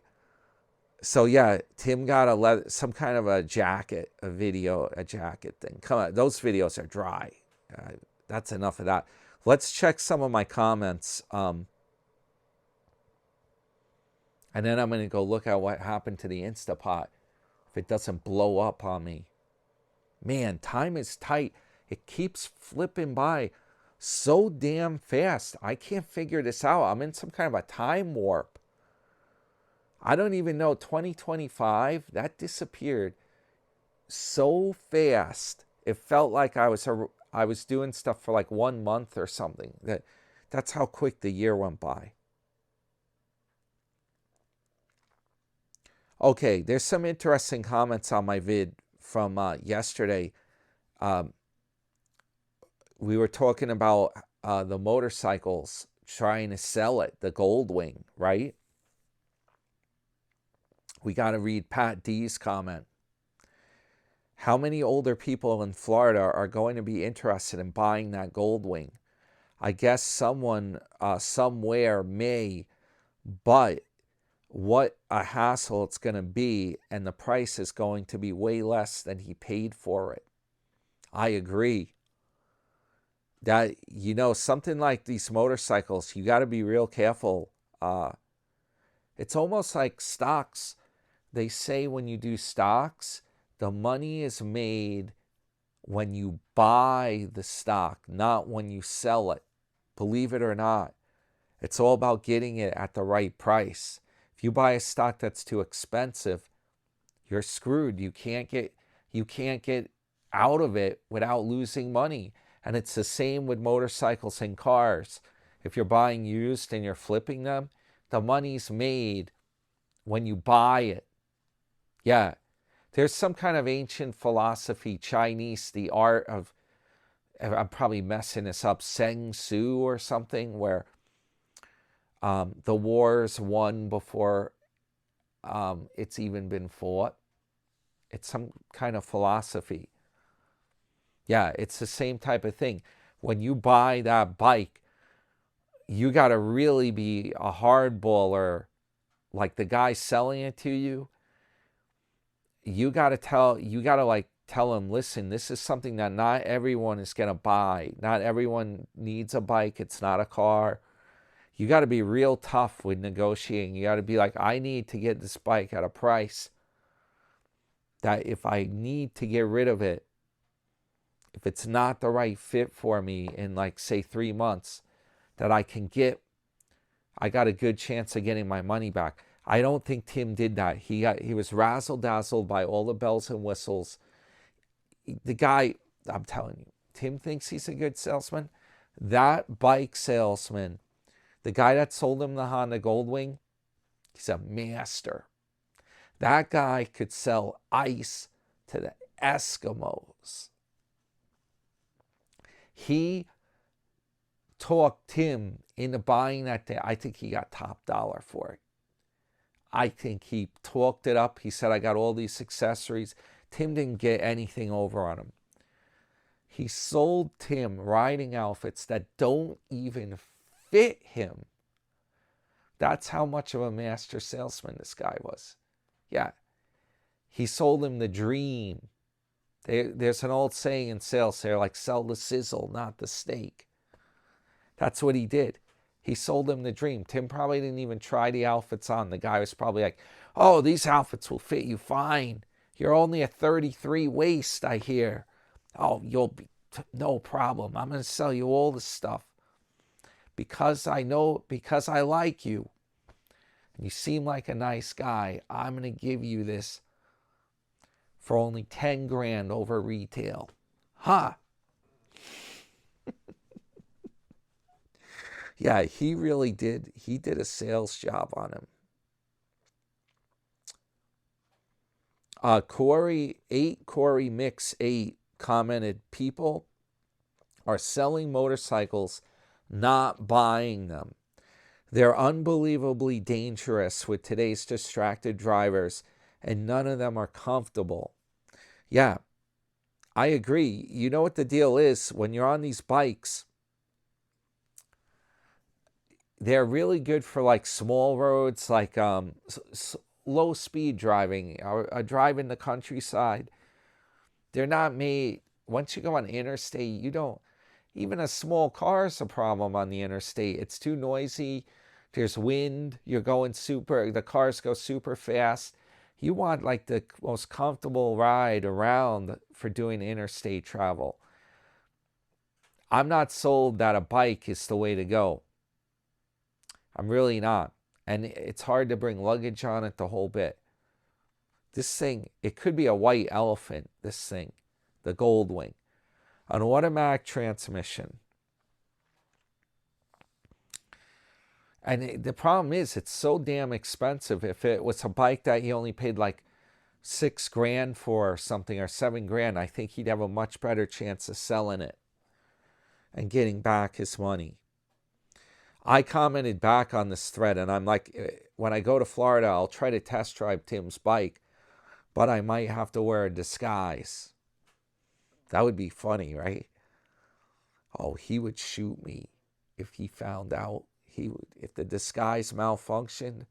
So yeah, Tim got some kind of a jacket, a jacket thing. Come on, those videos are dry. That's enough of that. Let's check some of my comments. And then I'm going to go look at what happened to the Instapot. If it doesn't blow up on me. Man, time is tight. It keeps flipping by so damn fast. I can't figure this out. I'm in some kind of a time warp. I don't even know. 2025, that disappeared so fast. It felt like I was doing stuff for like 1 month or something. That's how quick the year went by. Okay, there's some interesting comments on my vid from yesterday. We were talking about the motorcycles trying to sell it, the Goldwing, right? We got to read Pat D's comment. How many older people in Florida are going to be interested in buying that Goldwing? I guess someone somewhere may, but what a hassle it's going to be, and the price is going to be way less than he paid for it. I agree. That, something like these motorcycles, you got to be real careful. It's almost like stocks. They say when you do stocks, the money is made when you buy the stock, not when you sell it. Believe it or not. It's all about getting it at the right price. If you buy a stock that's too expensive, you're screwed. You can't get out of it without losing money. And it's the same with motorcycles and cars. If you're buying used and you're flipping them, the money's made when you buy it. Yeah. There's some kind of ancient philosophy, Chinese, the art of, I'm probably messing this up, Seng Su or something, where the war's won before it's even been fought. It's some kind of philosophy. Yeah, it's the same type of thing. When you buy that bike, you got to really be a hardballer, like the guy selling it to you. You got to tell him, listen, this is something that not everyone is going to buy. Not everyone needs a bike. It's not a car. You got to be real tough with negotiating. You got to be like, I need to get this bike at a price that if I need to get rid of it, if it's not the right fit for me in like say 3 months, that I got a good chance of getting my money back. I don't think Tim did that. He was razzle dazzled by all the bells and whistles. The guy, I'm telling you, Tim thinks he's a good salesman. That bike salesman, the guy that sold him the Honda Goldwing, he's a master. That guy could sell ice to the Eskimos. He talked Tim into buying that thing. I think he got top dollar for it. I think he talked it up. He said, I got all these accessories. Tim didn't get anything over on him. He sold Tim riding outfits that don't even fit him. That's how much of a master salesman this guy was. Yeah. He sold him the dream. There's an old saying in sales, they're like, sell the sizzle, not the steak. That's what he did. He sold him the dream. Tim probably didn't even try the outfits on. The guy was probably like, oh, these outfits will fit you fine. You're only a 33 waist, I hear. Oh, you'll be no problem. I'm going to sell you all this stuff. Because I like you. And you seem like a nice guy. I'm going to give you this for only 10 grand over retail. Huh? Yeah, he really did. He did a sales job on him. Corey Mix 8 commented, people are selling motorcycles, not buying them. They're unbelievably dangerous with today's distracted drivers, and none of them are comfortable. Yeah, I agree. You know what the deal is? When you're on these bikes, they're really good for like small roads, like low speed driving, or a drive in the countryside. They're not made, once you go on interstate, you don't, even a small car is a problem on the interstate. It's too noisy. There's wind. The cars go super fast. You want like the most comfortable ride around for doing interstate travel. I'm not sold that a bike is the way to go. I'm really not. And it's hard to bring luggage on it the whole bit. This thing, it could be a white elephant, this thing, the Goldwing. An automatic transmission. And the problem is, it's so damn expensive. If it was a bike that he only paid like 6 grand for or something, or 7 grand, I think he'd have a much better chance of selling it and getting back his money. I commented back on this thread, and I'm like, when I go to Florida, I'll try to test drive Tim's bike, but I might have to wear a disguise. That would be funny, right? Oh, he would shoot me if he found out. If the disguise malfunctioned,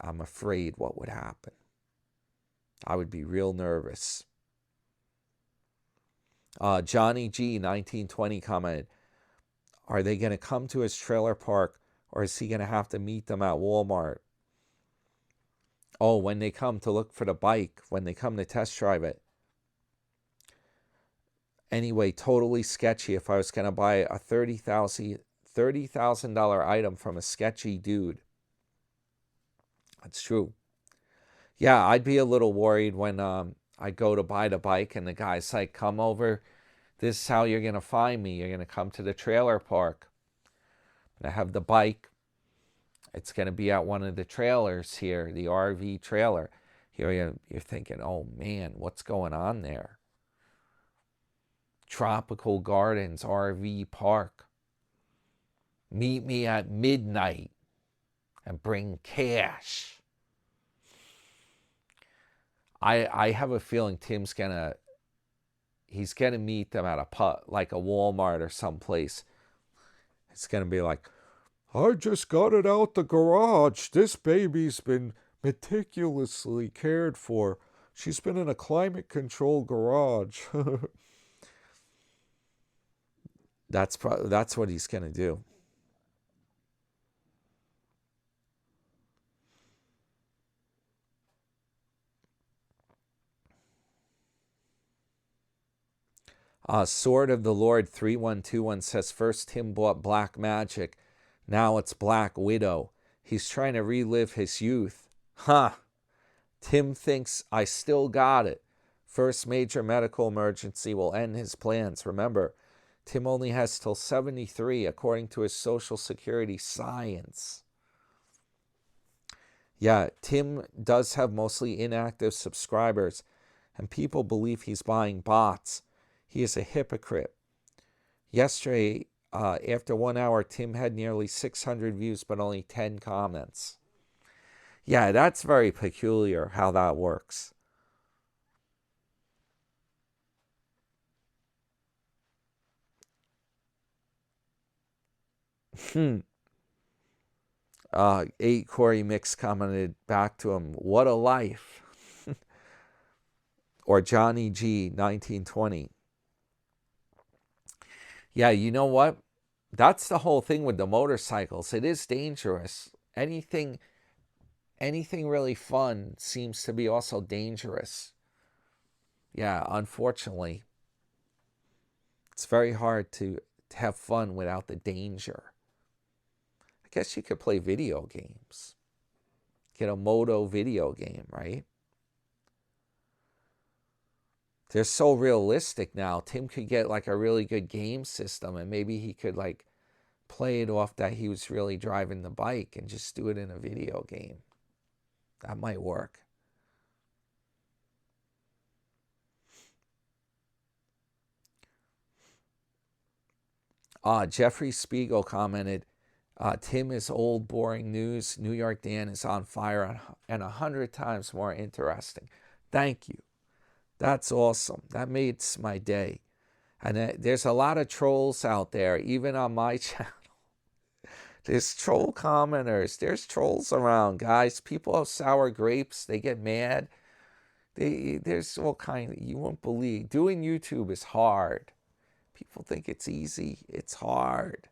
I'm afraid what would happen. I would be real nervous. Johnny G 1920 commented, are they going to come to his trailer park, or is he going to have to meet them at Walmart? Oh, when they come to look for the bike, when they come to test drive it. Anyway, totally sketchy if I was going to buy a $30,000 item from a sketchy dude. That's true. Yeah, I'd be a little worried when I go to buy the bike and the guy's like, come over. This is how you're going to find me. You're going to come to the trailer park. I have the bike. It's going to be at one of the trailers here, the RV trailer. Here you're thinking, oh man, what's going on there? Tropical Gardens RV Park. Meet me at midnight and bring cash. I have a feeling Tim's he's gonna meet them at a pub, like a Walmart or someplace. It's gonna be like, I just got it out the garage. This baby's been meticulously cared for. She's been in a climate-controlled garage. That's what he's gonna do. Sword of the Lord 3121 says, first Tim bought Black Magic, now it's Black Widow. He's trying to relive his youth. Huh. Tim thinks I still got it. First major medical emergency will end his plans. Remember, Tim only has till 73 according to his Social Security science. Yeah, Tim does have mostly inactive subscribers, and people believe he's buying bots. He is a hypocrite. Yesterday, after 1 hour, Tim had nearly 600 views, but only 10 comments. Yeah, that's very peculiar how that works. Corey Mix commented back to him, what a life. Or Johnny G 1920. Yeah, you know what? That's the whole thing with the motorcycles. It is dangerous. Anything really fun seems to be also dangerous. Yeah, unfortunately, it's very hard to have fun without the danger. I guess you could play video games. Get a Moto video game, right? They're so realistic now. Tim could get like a really good game system, and maybe he could like play it off that he was really driving the bike and just do it in a video game. That might work. Jeffrey Spiegel commented, Tim is old, boring news. New York Dan is on fire and 100 times more interesting. Thank you. That's awesome. That makes my day. And there's a lot of trolls out there, even on my channel. There's troll commenters. There's trolls around, guys. People have sour grapes. They get mad. There's all kind of, you won't believe. Doing YouTube is hard. People think it's easy. It's hard.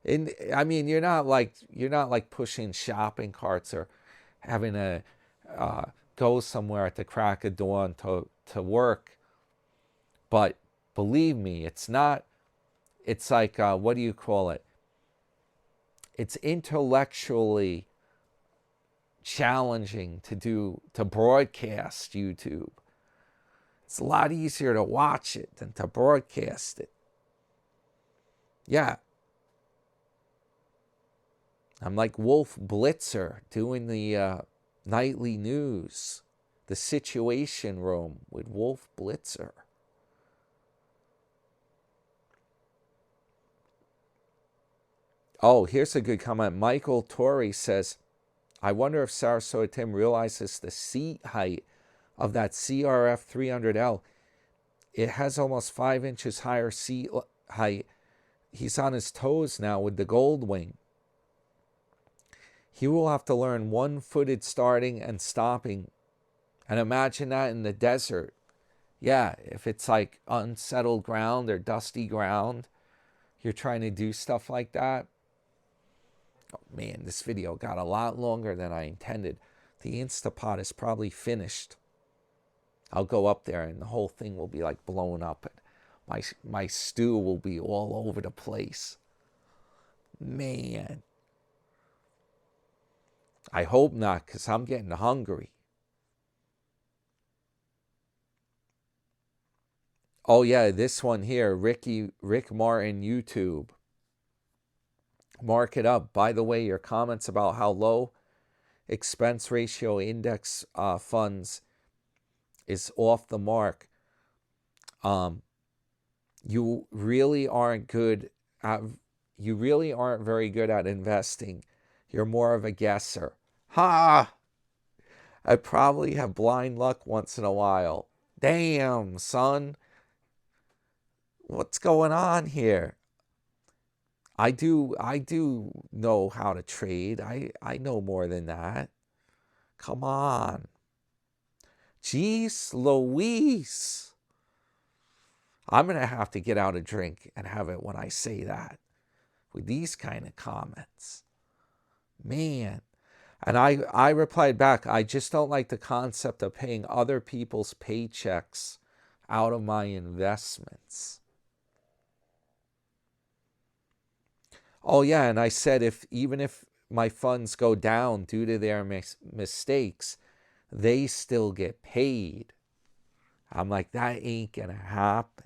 And I mean, you're not like pushing shopping carts or having to go somewhere at the crack of dawn to work. But believe me, it's not. It's like what do you call it? It's intellectually challenging to broadcast YouTube. It's a lot easier to watch it than to broadcast it. Yeah. I'm like Wolf Blitzer doing the nightly news, the Situation Room with Wolf Blitzer. Oh, here's a good comment. Michael Torrey says, I wonder if Sarasota Tim realizes the seat height of that CRF 300L. It has almost 5 inches higher seat height. He's on his toes now with the Gold Wing. He will have to learn one-footed starting and stopping. And imagine that in the desert. Yeah, if it's like unsettled ground or dusty ground, you're trying to do stuff like that. Oh man, this video got a lot longer than I intended. The Instapot is probably finished. I'll go up there and the whole thing will be like blown up. My stew will be all over the place. Man. I hope not, because I'm getting hungry. Oh yeah, this one here, Rick Martin YouTube. Mark it up. By the way, your comments about how low expense ratio index funds is off the mark. You really aren't good at, you really aren't very good at investing. You're more of a guesser. Ha! I probably have blind luck once in a while. Damn, son. What's going on here? I do know how to trade. I know more than that. Come on. Jeez Louise. I'm going to have to get out a drink and have it when I say that. With these kind of comments. Man. And I replied back, I just don't like the concept of paying other people's paychecks out of my investments. Oh yeah, and I said even if my funds go down due to their mistakes, they still get paid. I'm like, that ain't gonna happen.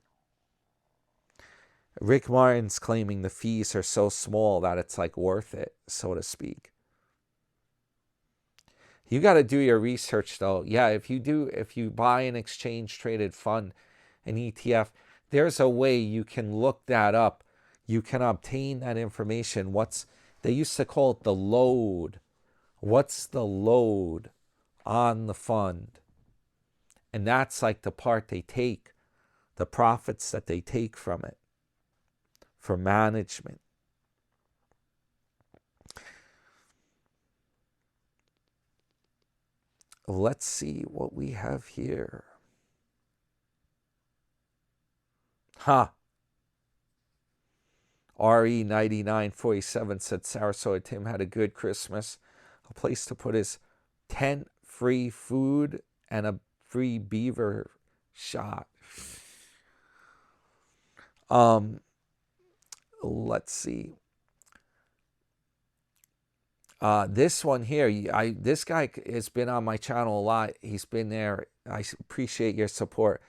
Rick Martin's claiming the fees are so small that it's like worth it, so to speak. You got to do your research though. Yeah, if you buy an exchange traded fund, an ETF, there's a way you can look that up. You can obtain that information. They used to call it the load. What's the load on the fund? And that's like the part they take, the profits that they take from it for management. Let's see what we have here. RE9947 said Sarasota Tim had a good Christmas. A place to put his tent, free food, and a free beaver shot. Let's see. This one here, this guy has been on my channel a lot. He's been there. I appreciate your support.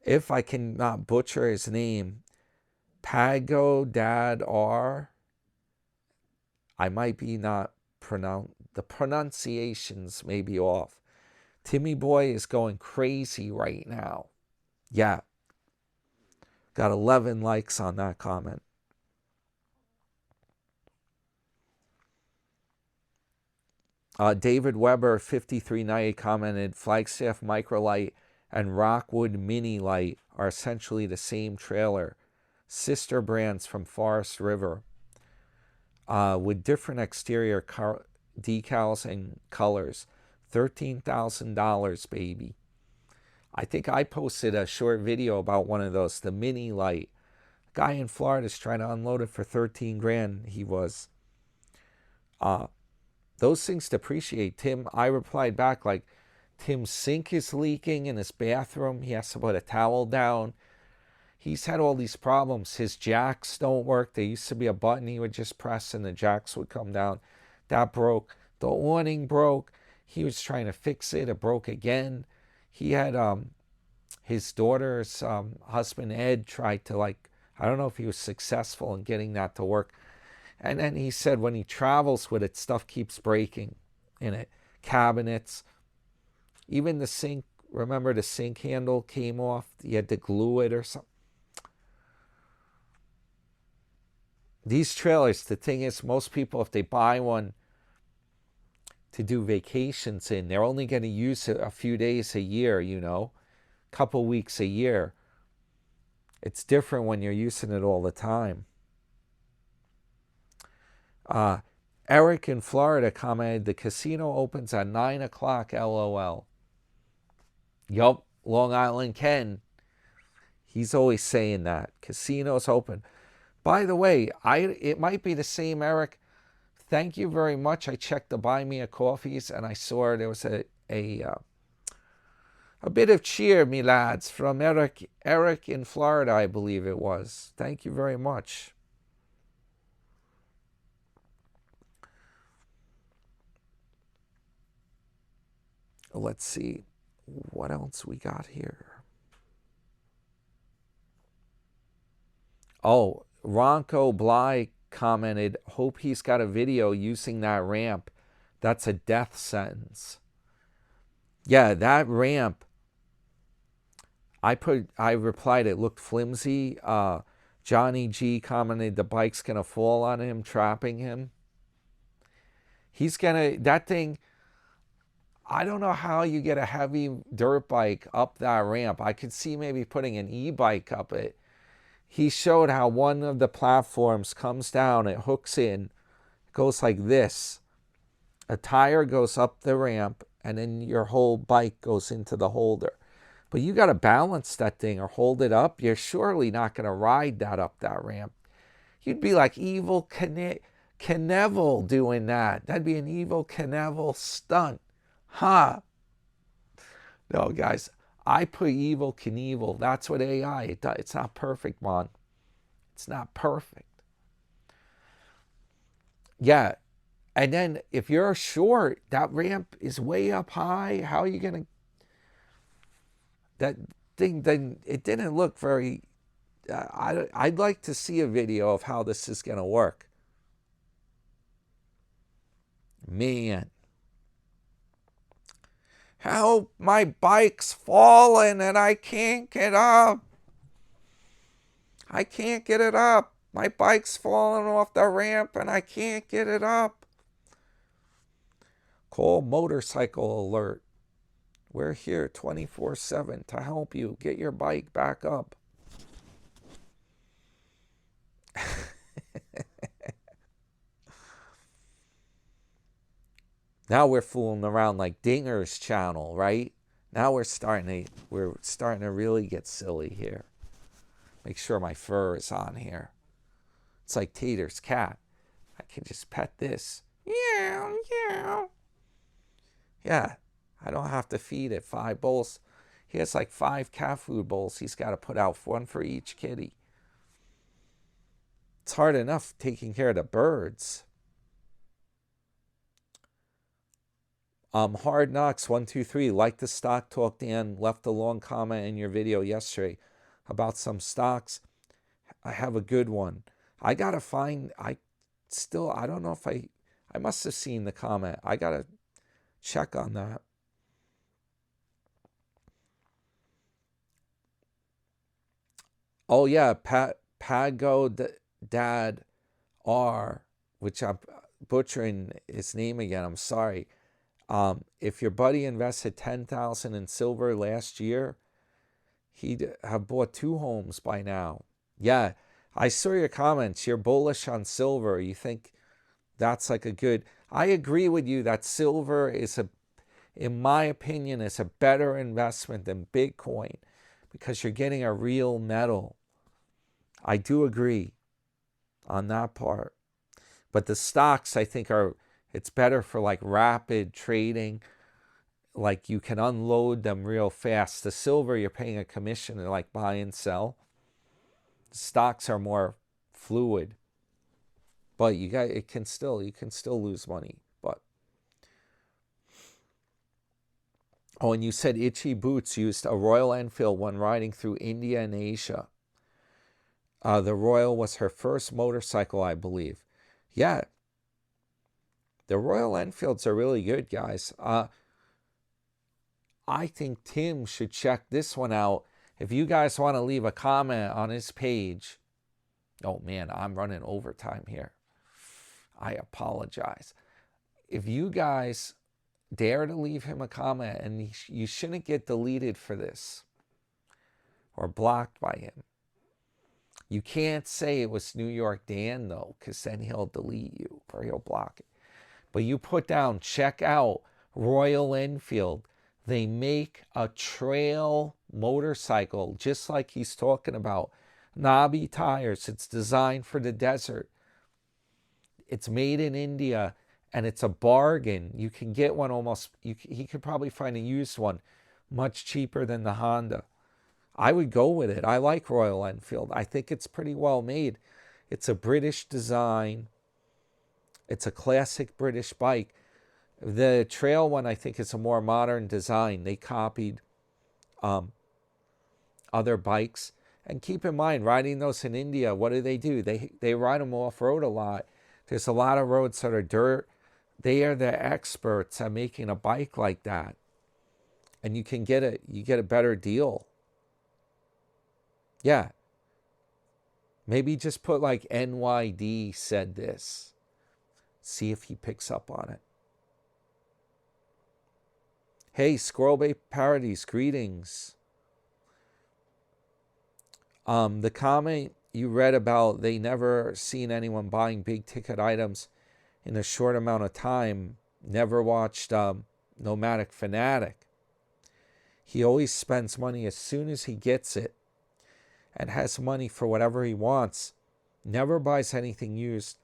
If I cannot butcher his name, Pago Dad R. I might be not the pronunciations may be off. Timmy Boy is going crazy right now. Yeah. Got 11 likes on that comment. David Weber 5390 commented, Flagstaff Microlight and Rockwood Mini Light are essentially the same trailer. Sister brands from Forest River. With different exterior decals and colors. $13,000, baby. I think I posted a short video about one of those, the Mini Light. A guy in Florida is trying to unload it for 13 grand. He was. Those things depreciate. Tim, I replied back like, Tim's sink is leaking in his bathroom. He has to put a towel down. He's had all these problems. His jacks don't work. There used to be a button he would just press and the jacks would come down. That broke. The awning broke. He was trying to fix it. It broke again. He had his daughter's husband, Ed, tried to I don't know if he was successful in getting that to work. And then he said when he travels with it, stuff keeps breaking in it. Cabinets. Even the sink, remember the sink handle came off? You had to glue it or something. These trailers, the thing is, most people, if they buy one to do vacations in, they're only going to use it a few days a year, a couple weeks a year. It's different when you're using it all the time. Eric in Florida commented, the casino opens at 9 o'clock, LOL. Yup, Long Island Ken. He's always saying that. Casinos open. By the way, it might be the same, Eric. Thank you very much. I checked the Buy Me a Coffees and I saw there was a bit of cheer, me lads, from Eric in Florida, I believe it was. Thank you very much. Let's see what else we got here. Oh, Ronco Bly commented, hope he's got a video using that ramp. That's a death sentence. Yeah, that ramp. I replied it looked flimsy. Johnny G commented the bike's gonna fall on him, trapping him. That thing, I don't know how you get a heavy dirt bike up that ramp. I could see maybe putting an e-bike up it. He showed how one of the platforms comes down, it hooks in, it goes like this. A tire goes up the ramp, and then your whole bike goes into the holder. But you got to balance that thing or hold it up. You're surely not going to ride that up that ramp. You'd be like Evil Knievel doing that. That'd be an Evil Knievel stunt. Huh? No, guys, I put Evil Knievel. That's what AI. It's not perfect, man. It's not perfect. Yeah. And then if you're short, that ramp is way up high. How are you going to... That thing, then it didn't look very... I'd like to see a video of how this is going to work. Man. Help, my bike's falling and I can't get up. I can't get it up. My bike's falling off the ramp and I can't get it up. Call motorcycle alert. We're here 24/7 to help you get your bike back up. Now we're fooling around like Dinger's channel, right? Now we're starting to really get silly here. Make sure my fur is on here. It's like Tater's cat. I can just pet this. Yeah, yeah. Yeah, I don't have to feed it 5 bowls. He has like 5 cat food bowls he's got to put out, 1 for each kitty. It's hard enough taking care of the birds. Hard Knocks 123, like the stock talk, Dan. Left a long comment in your video yesterday about some stocks. I have a good one. I gotta find. I don't know if I must have seen the comment. I gotta check on that. Oh yeah, Pago Dad R, which I'm butchering his name again. I'm sorry. If your buddy invested $10,000 in silver last year, he'd have bought 2 homes by now. Yeah, I saw your comments. You're bullish on silver. You think that's like a good... I agree with you that silver is in my opinion, is a better investment than Bitcoin because you're getting a real metal. I do agree on that part. But the stocks, I think, it's better for like rapid trading. Like you can unload them real fast. The silver, you're paying a commission to like buy and sell. The stocks are more fluid. But you can still lose money. But oh, and you said Itchy Boots used a Royal Enfield when riding through India and Asia. The Royal was her first motorcycle, I believe. Yeah. The Royal Enfields are really good, guys. I think Tim should check this one out. If you guys want to leave a comment on his page. Oh, man, I'm running overtime here. I apologize. If you guys dare to leave him a comment, and you shouldn't get deleted for this or blocked by him. You can't say it was New York Dan, though, because then he'll delete you or he'll block it. But you put down, check out Royal Enfield. They make a trail motorcycle, just like he's talking about. Knobby tires. It's designed for the desert. It's made in India, and it's a bargain. You can get one almost, he could probably find a used one much cheaper than the Honda. I would go with it. I like Royal Enfield. I think it's pretty well made. It's a British design. It's a classic British bike. The trail one, I think, is a more modern design. They copied other bikes. And keep in mind, riding those in India, what do? They ride them off-road a lot. There's a lot of roads that are dirt. They are the experts at making a bike like that. And you get a better deal. Yeah. Maybe just put like NYD said this. See if he picks up on it. Hey, Squirrel Bay Parodies, greetings. The comment you read about they never seen anyone buying big ticket items in a short amount of time. Never watched Nomadic Fanatic. He always spends money as soon as he gets it and has money for whatever he wants. Never buys anything used.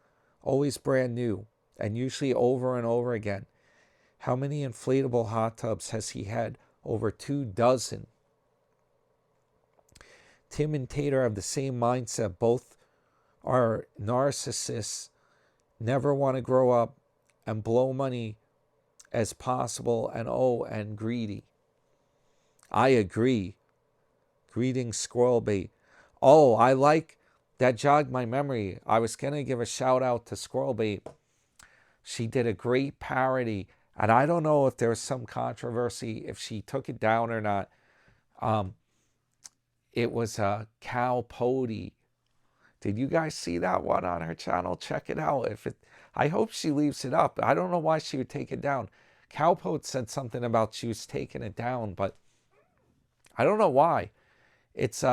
Always brand new, and usually over and over again. How many inflatable hot tubs has he had? Over 2 dozen. Tim and Tater have the same mindset. Both are narcissists, never want to grow up, and blow money as possible, and greedy. I agree. Greetings, squirrel bait. Oh, I like that, jogged my memory. I was going to give a shout out to Squirrel Bait. She did a great parody, and I don't know if there was some controversy if she took it down or not. It was a cow pody. Did you guys see that one on her channel? Check it out. I hope she leaves it up. I don't know why she would take it down. Cowpote said something about she was taking it down, but I don't know why. It's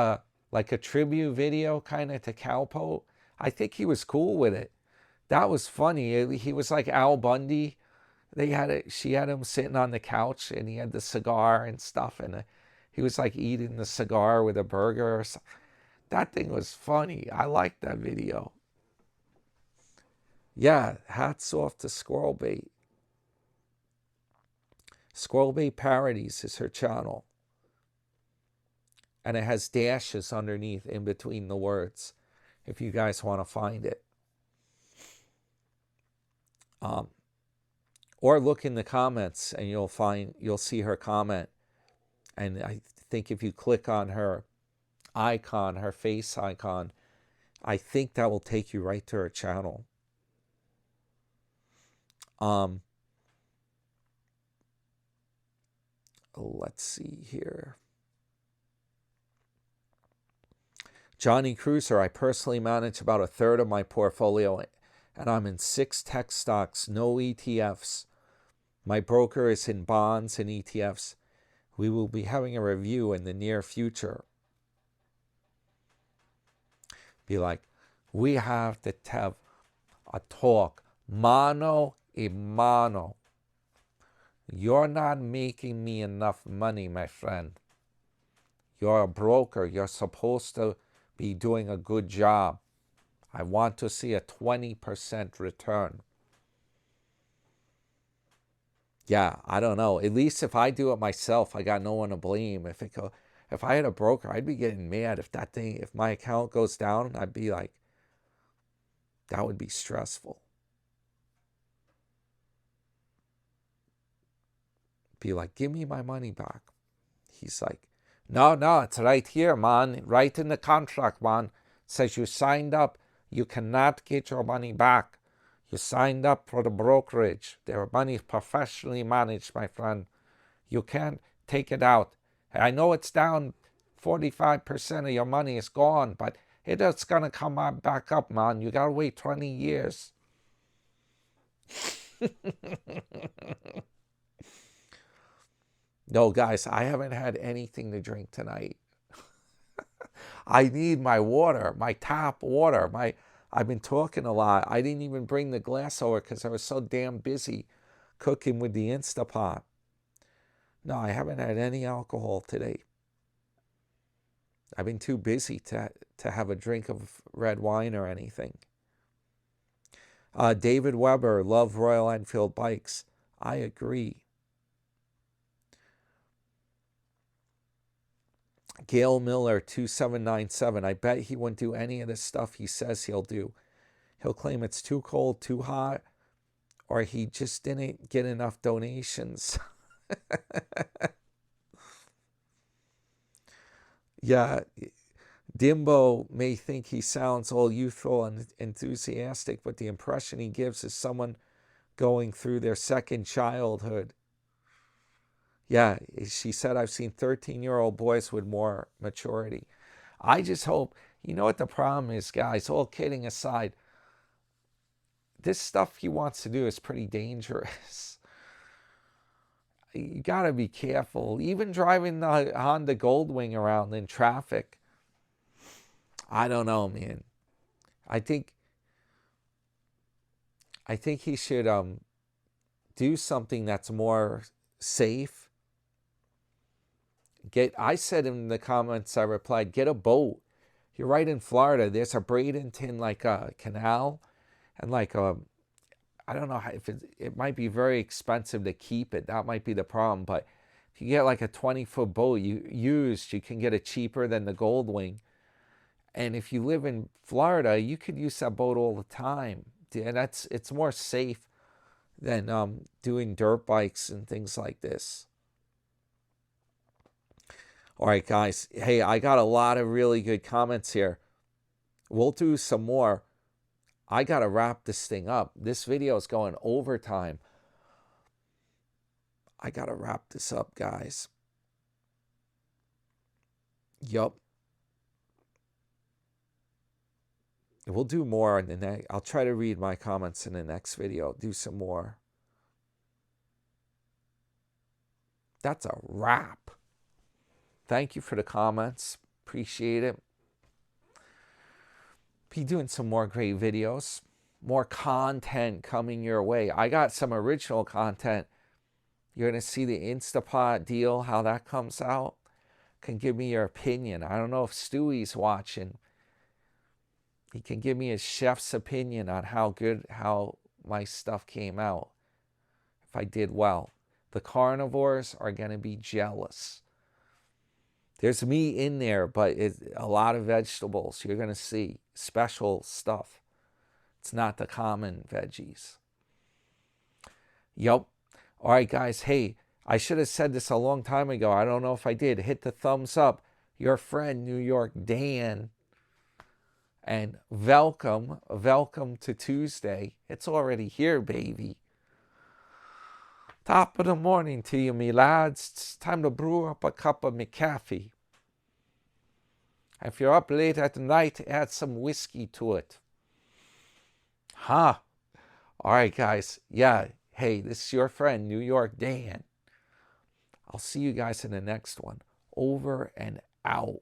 like a tribute video kind of to Cowpote. I think he was cool with it. That was funny. He was like Al Bundy. She had him sitting on the couch, and he had the cigar and stuff, and he was like eating the cigar with a burger or something. That thing was funny. I liked that video. Yeah, hats off to Squirrel Bait. Squirrel Bait Parodies is her channel. And it has dashes underneath in between the words, if you guys want to find it. Or look in the comments and you'll see her comment. And I think if you click on her icon, her face icon, I think that will take you right to her channel. Let's see here. Johnny Cruiser, I personally manage about a third of my portfolio, and I'm in 6 tech stocks, no ETFs. My broker is in bonds and ETFs. We will be having a review in the near future. Be like, we have to have a talk, mano a mano. You're not making me enough money, my friend. You're a broker. You're supposed to be doing a good job. I want to see a 20% return. Yeah, I don't know. At least if I do it myself, I got no one to blame. If I had a broker, I'd be getting mad if my account goes down. I'd be like, that would be stressful. Be like, give me my money back. He's like, no, it's right here, man. Right in the contract, man. It says you signed up. You cannot get your money back. You signed up for the brokerage. Their money is professionally managed, my friend. You can't take it out. I know it's down 45% of your money is gone, but it's going to come back up, man. You got to wait 20 years. No, guys, I haven't had anything to drink tonight. I need my water, my tap water. I've been talking a lot. I didn't even bring the glass over because I was so damn busy cooking with the Instapot. No, I haven't had any alcohol today. I've been too busy to have a drink of red wine or anything. David Weber, love Royal Enfield bikes. I agree. Gail Miller, 2797. I bet he wouldn't do any of the stuff he says he'll do. He'll claim it's too cold, too hot, or he just didn't get enough donations. Yeah, Dimbo may think he sounds all youthful and enthusiastic, but the impression he gives is someone going through their second childhood. Yeah, she said, I've seen 13-year-old boys with more maturity. I just hope, you know what the problem is, guys, all kidding aside, this stuff he wants to do is pretty dangerous. You got to be careful. Even driving the Honda Goldwing around in traffic. I don't know, man. I think he should do something that's more safe. I said in the comments, I replied, get a boat. You're right in Florida. There's a Bradenton, like a canal, and like a, I don't know if it might be very expensive to keep it. That might be the problem. But If you get like a 20-foot boat used, you can get it cheaper than the Goldwing. And if you live in Florida, you could use that boat all the time. And it's more safe than doing dirt bikes and things like this. All right, guys. Hey, I got a lot of really good comments here. We'll do some more. I got to wrap this thing up. This video is going overtime. I got to wrap this up, guys. Yup. We'll do more in the next. I'll try to read my comments in the next video. Do some more. That's a wrap. Thank you for the comments. Appreciate it. Be doing some more great videos. More content coming your way. I got some original content. You're going to see the Instapot deal, how that comes out. Can give me your opinion. I don't know if Stewie's watching. He can give me his chef's opinion on how my stuff came out. If I did well. The carnivores are going to be jealous. There's meat in there, but it's a lot of vegetables. You're going to see special stuff. It's not the common veggies. Yup. All right, guys. Hey, I should have said this a long time ago. I don't know if I did. Hit the thumbs up. Your friend, New York Dan. And welcome to Tuesday. It's already here, baby. Top of the morning to you, me lads. It's time to brew up a cup of me coffee. If you're up late at night, add some whiskey to it. Huh? All right, guys. Yeah. Hey, this is your friend, New York Dan. I'll see you guys in the next one. Over and out.